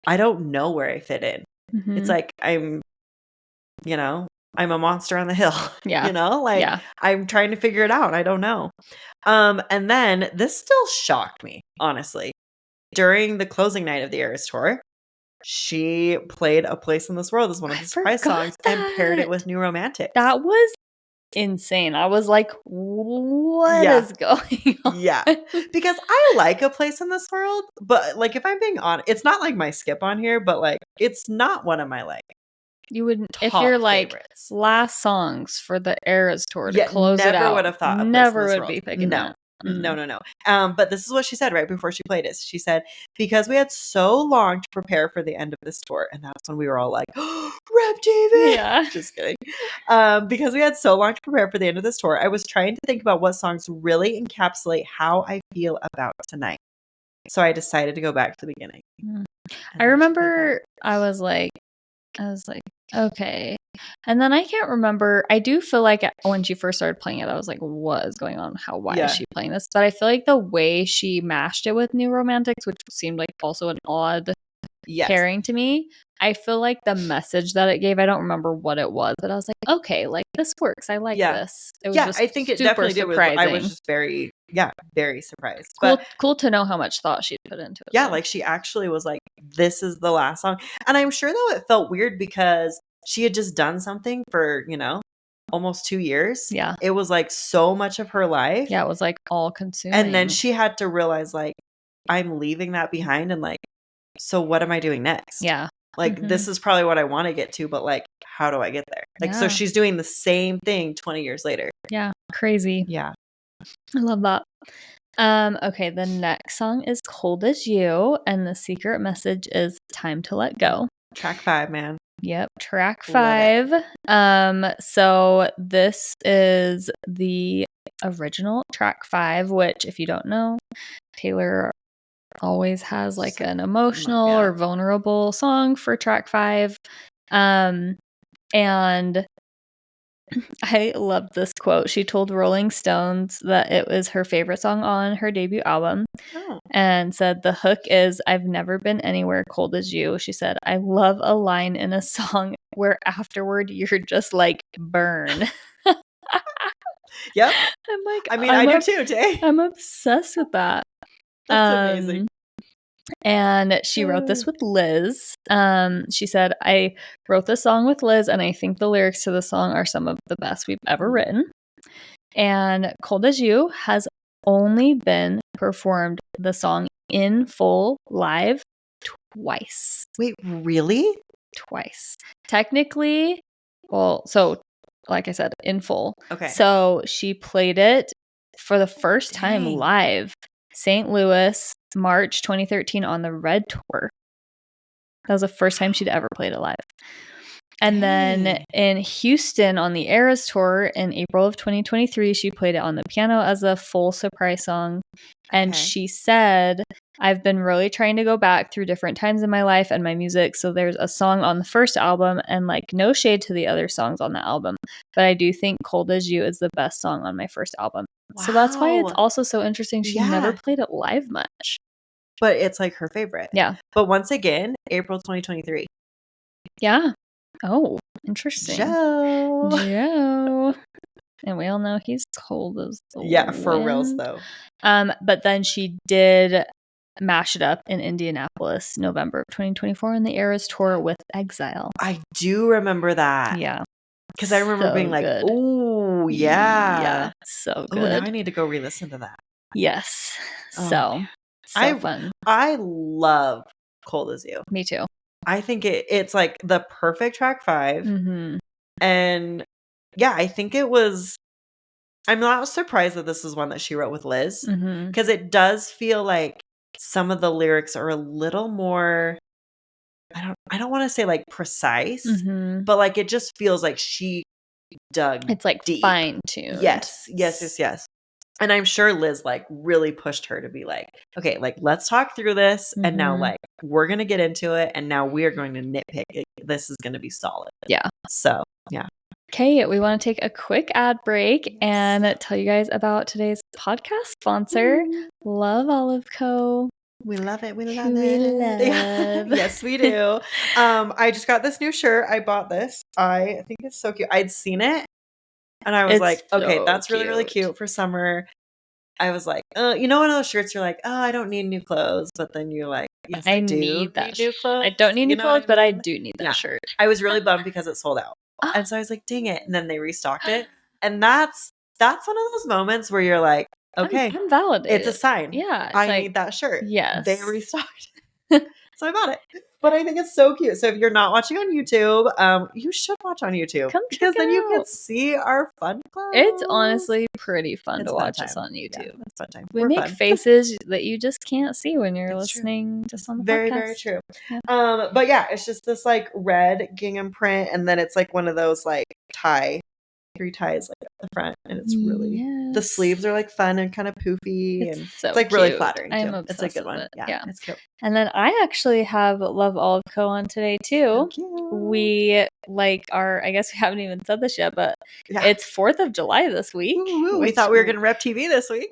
I don't know where I fit in. It's like, I'm a monster on the hill. Yeah. I'm trying to figure it out. I don't know. And then this still shocked me, honestly. During the closing night of the Eras Tour, she played A Place in This World as one of the surprise songs and paired it with New Romantics. That was insane. I was like, what is going on? Yeah. Because I like A Place in This World, but like if I'm being honest, it's not like my skip on here, but like it's not one of my like you wouldn't if you're like favorites. Last songs for the Eras Tour to close it out. Never would have thought. Never would be picking that. No. But this is what she said right before she played it. She said, because we had so long to prepare for the end of this tour. And that's when we were all like, oh, Rep TV. Yeah. Just kidding. Because we had so long to prepare for the end of this tour, I was trying to think about what songs really encapsulate how I feel about tonight. So I decided to go back to the beginning. I remember I was like, okay. And then I can't remember. I do feel like when she first started playing it, I was like, what is going on? Why is she playing this? But I feel like the way she mashed it with New Romantics, which seemed like also an odd pairing to me, I feel like the message that it gave, I don't remember what it was, but I was like, okay, like this works. I like this. It was just I think it definitely surprising. I was just very surprised. Cool to know how much thought she'd put into it. Yeah, like she actually was like, this is the last song. And I'm sure though it felt weird because she had just done something for, almost 2 years. Yeah. It was like so much of her life. Yeah, it was like all consuming. And then she had to realize like, I'm leaving that behind and like, so what am I doing next? Yeah. Like, this is probably what I want to get to, but like, how do I get there? Like, so she's doing the same thing 20 years later. Yeah. Crazy. Yeah. I love that. Okay, the next song is Cold as You, and the secret message is Time to Let Go. Track 5, man. Yep, track 5. So this is the original track 5, which if you don't know, Taylor always has like an emotional or vulnerable song for track 5. And I love this quote. She told Rolling Stones that it was her favorite song on her debut album and said, the hook is, I've never been anywhere cold as you. She said, I love a line in a song where afterward you're just like, burn. Yep. I'm like, I do too, Tay. I'm obsessed with that. That's amazing. And she wrote this with Liz. She said, I wrote this song with Liz, and I think the lyrics to the song are some of the best we've ever written. And Cold as You has only been performed, the song in full live, twice. Wait, really? Twice. Technically, well, so like I said, in full. Okay. So she played it for the first time live, St. Louis, March 2013 on the Red Tour. That was the first time she'd ever played it live. And then in Houston on the Eras Tour in April of 2023, she played it on the piano as a full surprise song. And she said, I've been really trying to go back through different times in my life and my music. So there's a song on the first album, and like no shade to the other songs on the album, but I do think Cold as You is the best song on my first album. Wow. So that's why it's also so interesting. She never played it live much. But it's like her favorite. Yeah. But once again, April 2023. Yeah. Oh, interesting. Joe. And we all know he's cold as the wind. For reals though. But then she did mash it up in Indianapolis, November of 2024 on the Eras Tour with Exile. I do remember that. Yeah. Because I remember being like, oh, yeah. Yeah. So good. Oh, now I need to go re-listen to that. Yes. So fun. I love Cold as You. Me too. I think it's like the perfect track 5. Mm-hmm. And yeah, I think it was, I'm not surprised that this is one that she wrote with Liz. Because it does feel like some of the lyrics are a little more, I don't want to say like precise, but like it just feels like she dug It's like deep. fine-tuned. Yes. And I'm sure Liz like really pushed her to be like, okay, like let's talk through this. And now like we're going to get into it. And now we're going to nitpick it. This is going to be solid. Yeah. So, yeah. Okay, we want to take a quick ad break and tell you guys about today's podcast sponsor, Love Olive Co. We love it. We love it. Yes, we do. I just got this new shirt. I bought this. I think it's so cute. I'd seen it. And I was like, okay, that's really, really cute for summer. I was like, you know, one of those shirts you're like, oh, I don't need new clothes. But then you're like, yes, I do need that new clothes. I don't need new clothes, but I do need that shirt. I was really bummed because it sold out. And so I was like, dang it. And then they restocked it. And that's one of those moments where you're like, okay, I'm validated. It's a sign. Yeah. I need that shirt. Yes. They restocked. So I bought it. But I think it's so cute. So if you're not watching on YouTube, you should watch on YouTube. Because then you can see our fun clothes. It's honestly pretty fun to watch us on YouTube. Yeah, it's fun time. We make faces that you just can't see when you're listening just on the podcast. Very, very true. Yeah. But yeah, it's just this like red gingham print, and then it's like one of those like 3 ties like at the front, and it's really the sleeves are like fun and kind of poofy, and it's like cute. Really flattering too. I'm obsessed it's a good with one. It. Yeah, it's cute. And then I actually have Love Olive Co on today too. We like I guess we haven't even said this yet, but it's 4th of July this week. We thought we were gonna rep TV this week.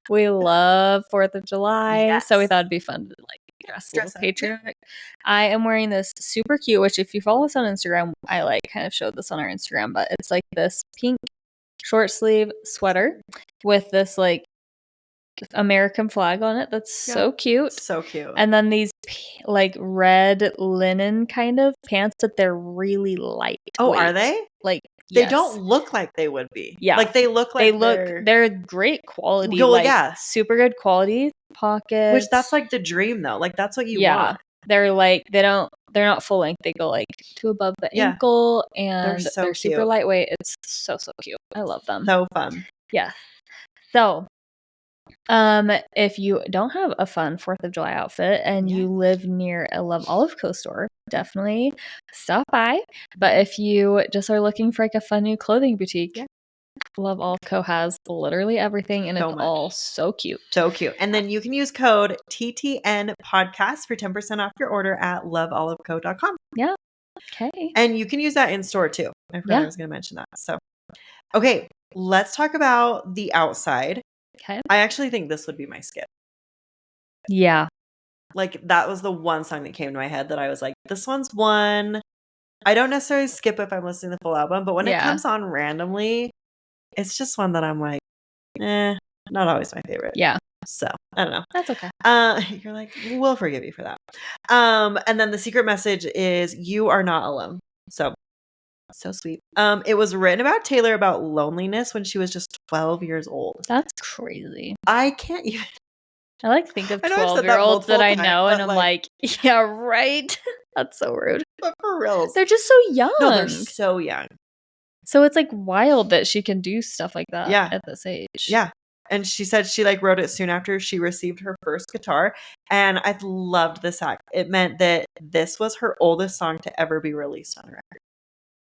We love 4th of July, so we thought it'd be fun to like dress patriotic. I am wearing this super cute, which if you follow us on Instagram, I like kind of showed this on our Instagram, but it's like this pink short sleeve sweater with this like American flag on it. That's so cute. So cute. And then these like red linen kind of pants, but they're really light. Oh, are they? Like they don't look like they would be. Yeah. Like they look like they're great quality. Well, like super good quality pockets. Which that's like the dream though. Like that's what you want. They're like they're not full length. They go like to above the ankle, and they're super lightweight. It's so cute. I love them. So fun. Yeah. So If you don't have a fun 4th of July outfit and you live near a Love Olive Co store, definitely stop by. But if you just are looking for like a fun new clothing boutique, Love Olive Co has literally everything, and it's all so cute. So cute. And then you can use code TTN podcast for 10% off your order at loveoliveco.com. Yeah. Okay. And you can use that in store too. I forgot I was going to mention that. So, okay, let's talk about The Outside. Okay. I actually think this would be my skip. Yeah. Like, that was the one song that came to my head that I was like, this one's one. I don't necessarily skip if I'm listening to the full album, but when it comes on randomly, it's just one that I'm like, not always my favorite. Yeah. So, I don't know. That's okay. You're like, we'll forgive you for that. And then the secret message is, you are not alone. So sweet. It was written about Taylor about loneliness when she was just 12 years old. That's crazy. I can't even. I like think of 12-year-olds that I know, and I'm like, yeah, right. That's so rude. But for real, they're just so young. No, they're so young. So it's like wild that she can do stuff like that at this age. Yeah. And she said she like wrote it soon after she received her first guitar. And I loved this act. It meant that this was her oldest song to ever be released on a record.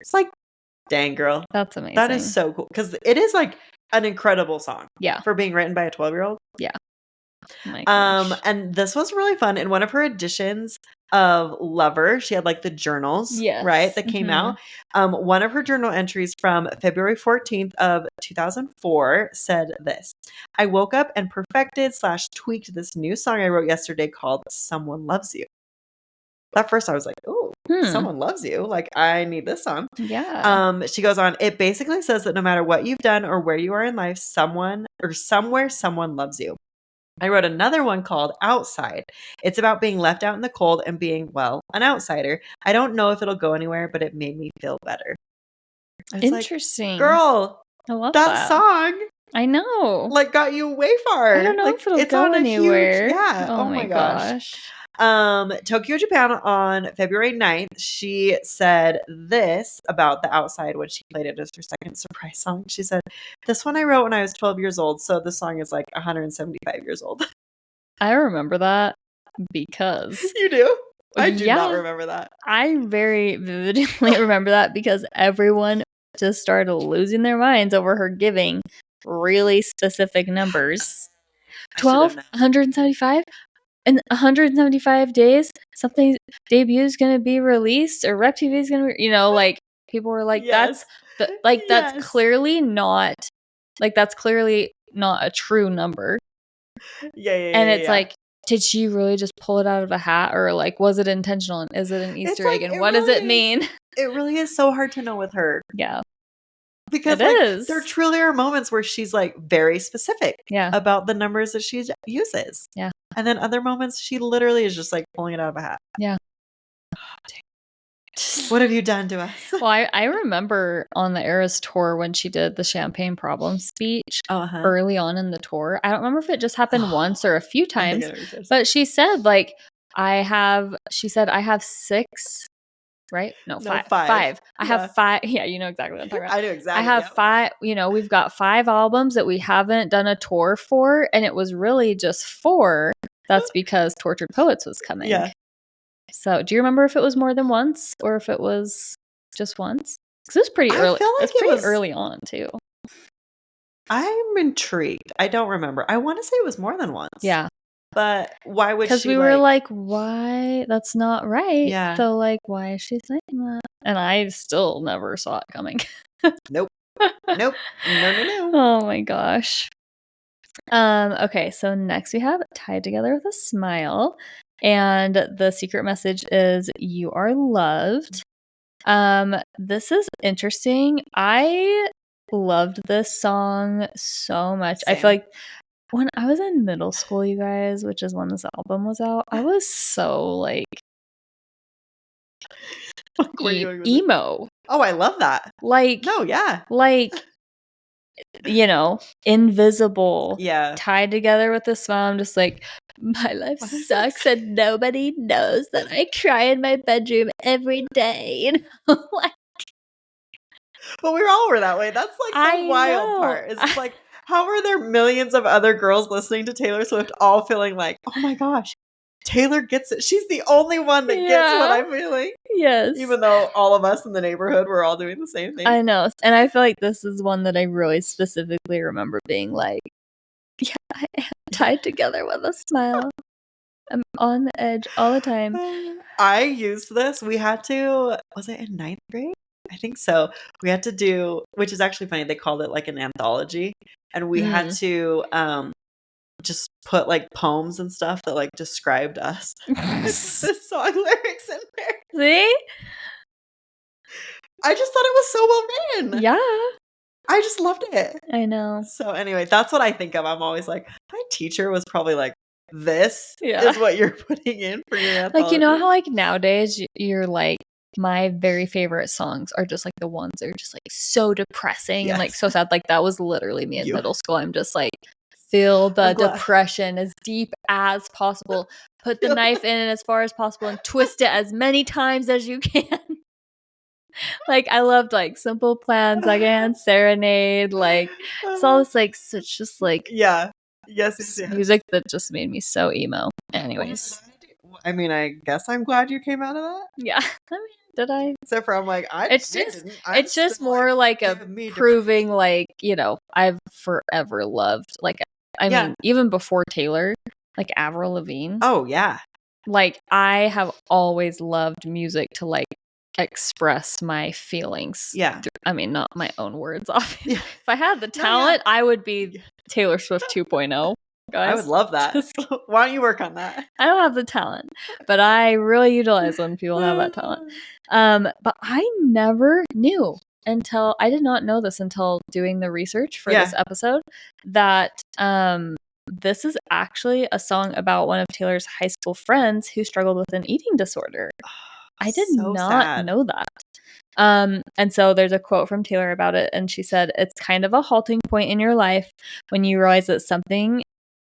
It's like, dang, girl. That's amazing. That is so cool. Because it is like an incredible song. Yeah. For being written by a 12-year-old. Yeah. Oh my gosh. And this was really fun. In one of her editions of Lover, she had like the journals, right, that came out. One of her journal entries from February 14th of 2004 said this: I woke up and perfected/tweaked this new song I wrote yesterday called Someone Loves You. At first I was like, oh, Someone Loves You. Like, I need this song. Yeah. She goes on, it basically says that no matter what you've done or where you are in life, someone or somewhere, someone loves you. I wrote another one called Outside. It's about being left out in the cold and being, well, an outsider. I don't know if it'll go anywhere, but it made me feel better. Interesting. Like, girl, I love that song. I know. Like, got you way far. I don't know like, if it'll go anywhere. Oh my gosh. Tokyo, Japan on February 9th, she said this about The Outside when she played it as her second surprise song. She said, this one I wrote when I was 12 years old, so the song is like 175 years old. I remember that because... You do? I do not remember that. I very vividly remember that because everyone just started losing their minds over her giving really specific numbers. 12, 175? In 175 days, something debut is going to be released, or Rep TV is going to be, like, people were like, that's clearly not, that's clearly not a true number. And it's like, did she really just pull it out of a hat, or like, was it intentional, and is it an Easter egg, and what does it mean? It really is so hard to know with her. Yeah. Because there truly are moments where she's like very specific about the numbers that she uses. Yeah. And then other moments she literally is just like pulling it out of a hat. Yeah. What have you done to us? Well, I remember on the Eras tour when she did the Champagne Problem speech early on in the tour. I don't remember if it just happened once or a few times, but she said like, I have 6, right? No, 5. 5. I have 5. Yeah, you know exactly what I'm talking about. I do exactly. I have 5, we've got 5 albums that we haven't done a tour for, and it was really just 4. That's because Tortured Poets was coming. Yeah. So, do you remember if it was more than once or if it was just once? Because it was pretty early. I feel like it was early on, too. I'm intrigued. I don't remember. I want to say it was more than once. Yeah. But why would she? Because we were like, why? That's not right. Yeah. So, like, why is she saying that? And I still never saw it coming. Nope. No. Oh my gosh. Okay, so next we have Tied Together with a Smile. And the secret message is, you are loved. This is interesting. I loved this song so much. Same. I feel like when I was in middle school, you guys, which is when this album was out, I was so like emo. Oh, I love that. Like, no, yeah. Like, invisible. Yeah. Tied together with a smile. I'm just like, my life sucks and nobody knows that I cry in my bedroom every day. Like, but we all were that way. That's like the wild part. It's like, How are there millions of other girls listening to Taylor Swift all feeling like, oh my gosh, Taylor gets it. She's the only one that gets what I'm feeling. Yes. Even though all of us in the neighborhood were all doing the same thing. I know. And I feel like this is one that I really specifically remember being like, yeah, I am tied together with a smile. I'm on the edge all the time. I used this. We had to, was it in 9th grade? I think so. We had to do, which is actually funny. They called it like an anthology. And we had to just put like poems and stuff that like described us. The song lyrics in there. See? I just thought it was so well written. Yeah. I just loved it. I know. So anyway, that's what I think of. I'm always like, my teacher was probably like, this is what you're putting in for your anthology. Like, you know how like nowadays you're like, my very favorite songs are just like the ones that are just like so depressing and like so sad. Like that was literally me in middle school. I'm just like, feel the depression as deep as possible. Put the knife in as far as possible and twist it as many times as you can. Like I loved like Simple Plan, Secondhand Serenade, like it's all this like such just like music that just made me so emo. Anyways, I mean, I guess I'm glad you came out of that. Yeah, I mean, did I? Except for I'm like, it's just more like a proving like, you know, I've forever loved like I mean even before Taylor, like Avril Lavigne. Oh yeah, like I have always loved music to like express my feelings. Yeah. I mean, not my own words off. If I had the talent, I would be Taylor Swift 2.0. Guys. I would love that. Why don't you work on that? I don't have the talent, but I really utilize when people have that talent. But I never knew until I did not know this until doing the research for this episode that this is actually a song about one of Taylor's high school friends who struggled with an eating disorder. I did not know that. And so there's a quote from Taylor about it, and she said, "It's kind of a halting point in your life when you realize that something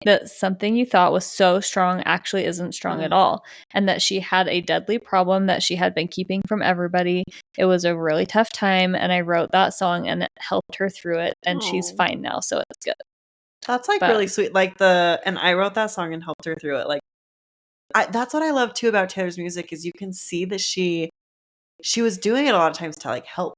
you thought was so strong actually isn't strong at all, and that she had a deadly problem that she had been keeping from everybody. It was a really tough time, and I wrote that song, and it helped her through it, and she's fine now, so it's good." That's like really sweet. Like and I wrote that song and helped her through it. Like that's what I love too about Taylor's music is you can see that she was doing it a lot of times to like help,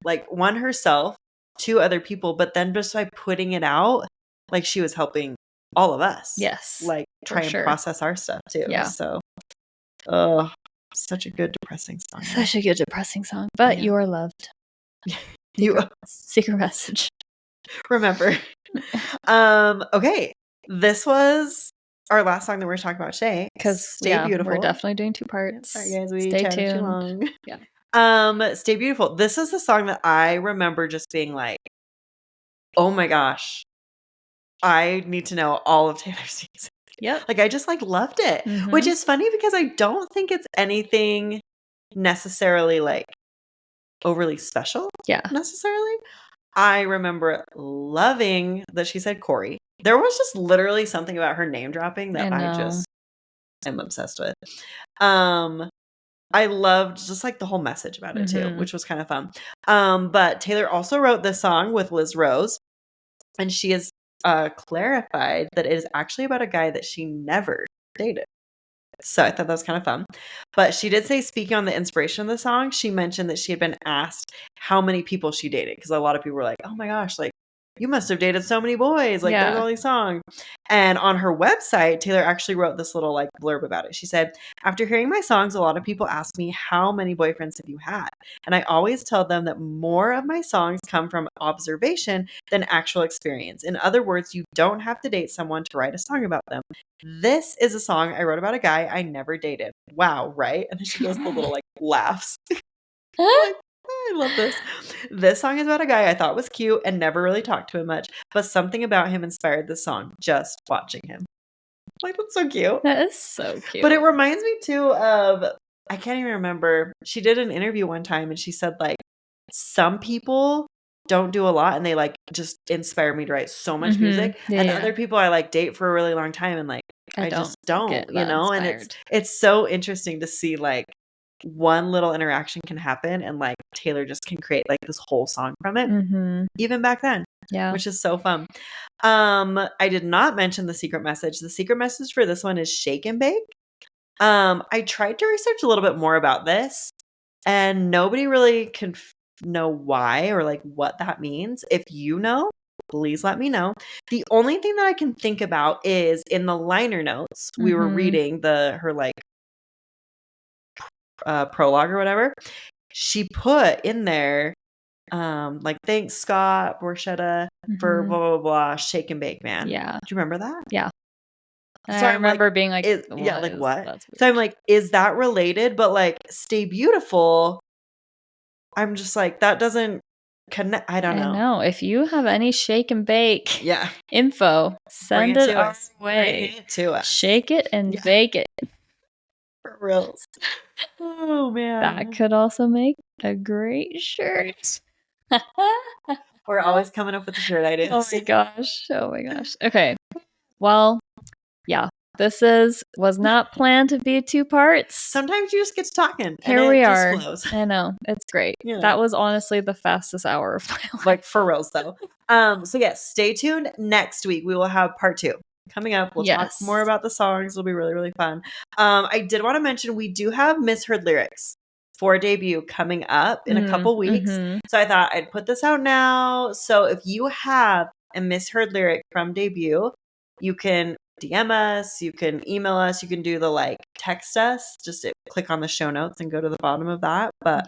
like one herself, two other people, but then just by putting it out, like she was helping all of us. Yes, like try and process our stuff too. Yeah. So, such a good depressing song. Such a good depressing song, but you are loved. Secret message. Remember. Okay, this was our last song that we're talking about today, because Stay Beautiful. We're definitely doing 2 parts. Sorry guys, we Stay chatted tuned. too long. Yeah. Stay Beautiful. This is a song that I remember just being like, oh my gosh, I need to know all of Taylor's music. Yep. Like I just like loved it, which is funny because I don't think it's anything necessarily like overly special. Yeah. Necessarily. I remember loving that she said Corey. There was just literally something about her name dropping that I just am obsessed with. I loved just like the whole message about it too, which was kind of fun. But Taylor also wrote this song with Liz Rose, and she has clarified that it is actually about a guy that she never dated. So I thought that was kind of fun. But she did say, speaking on the inspiration of the song, she mentioned that she had been asked how many people she dated, because a lot of people were like, oh my gosh, like you must have dated so many boys, like there's all these songs. And on her website, Taylor actually wrote this little like blurb about it. She said, after hearing my songs, a lot of people ask me, how many boyfriends have you had? And I always tell them that more of my songs come from observation than actual experience. In other words, you don't have to date someone to write a song about them. This is a song I wrote about a guy I never dated. Wow, right? And then she does the little like laughs. Like, I love this. This song is about a guy I thought was cute and never really talked to him much, but something about him inspired this song, just watching him. Like, that's so cute. That is so cute. But it reminds me too of, I can't even remember, she did an interview one time and she said like, some people don't do a lot and they like just inspire me to write so much music. And other people I like date for a really long time and like, I just don't, you know? Inspired. And it's so interesting to see like, one little interaction can happen and like Taylor just can create like this whole song from it. Even back then, which is so fun. I did not mention the secret message. The secret message for this one is shake and bake. I tried to research a little bit more about this, and nobody really can know why or like what that means. If you know, please let me know. The only thing that I can think about is in the liner notes, we were reading her like prologue or whatever. She put in there, like, thanks Scott Borchetta for blah, blah, blah, shake and bake, man. Yeah. Do you remember that? Yeah. So I remember being like, what? So I'm like, is that related? But like, stay beautiful. I'm just like, that doesn't connect. I don't know. No, if you have any shake and bake info, send it our way. Bring it to us. Shake it and bake it. For reals. Oh man. That could also make a great shirt. We're always coming up with the shirt ideas. Oh my gosh. Okay. Well, yeah. This was not planned to be 2 parts. Sometimes you just get to talking. Here we are. I know. It's great. Yeah. That was honestly the fastest hour of my life. Like, for reals though. So yes, stay tuned. Next week we will have part 2 coming up. We'll talk more about the songs. It'll be really, really fun. I did want to mention we do have misheard lyrics for debut coming up in a couple weeks. So I thought I'd put this out now. So if you have a misheard lyric from debut, you can DM us, you can email us, you can do the like text us, just click on the show notes and go to the bottom of that. But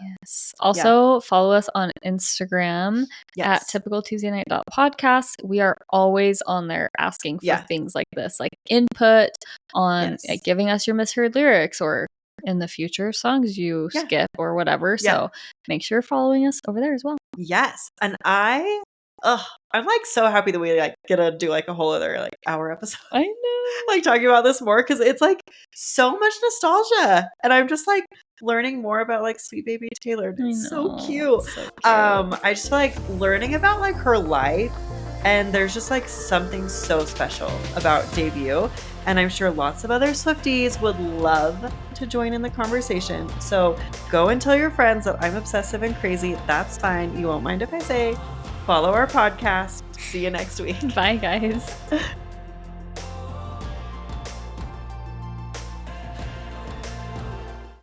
also follow us on Instagram at typicaltuesdaynight.podcast. We are always on there asking for things like this, like input on giving us your misheard lyrics or in the future songs you skip or whatever. So make sure you're following us over there as well. Yes. And I'm like so happy that we like get to do like a whole other like hour episode. I know. Like talking about this more because it's like so much nostalgia. And I'm just like learning more about like Sweet Baby Taylor. It's so cute. I just feel like learning about like her life, and there's just like something so special about debut. And I'm sure lots of other Swifties would love to join in the conversation. So go and tell your friends that I'm obsessive and crazy. That's fine. You won't mind if I say follow our podcast. See you next week. Bye, guys.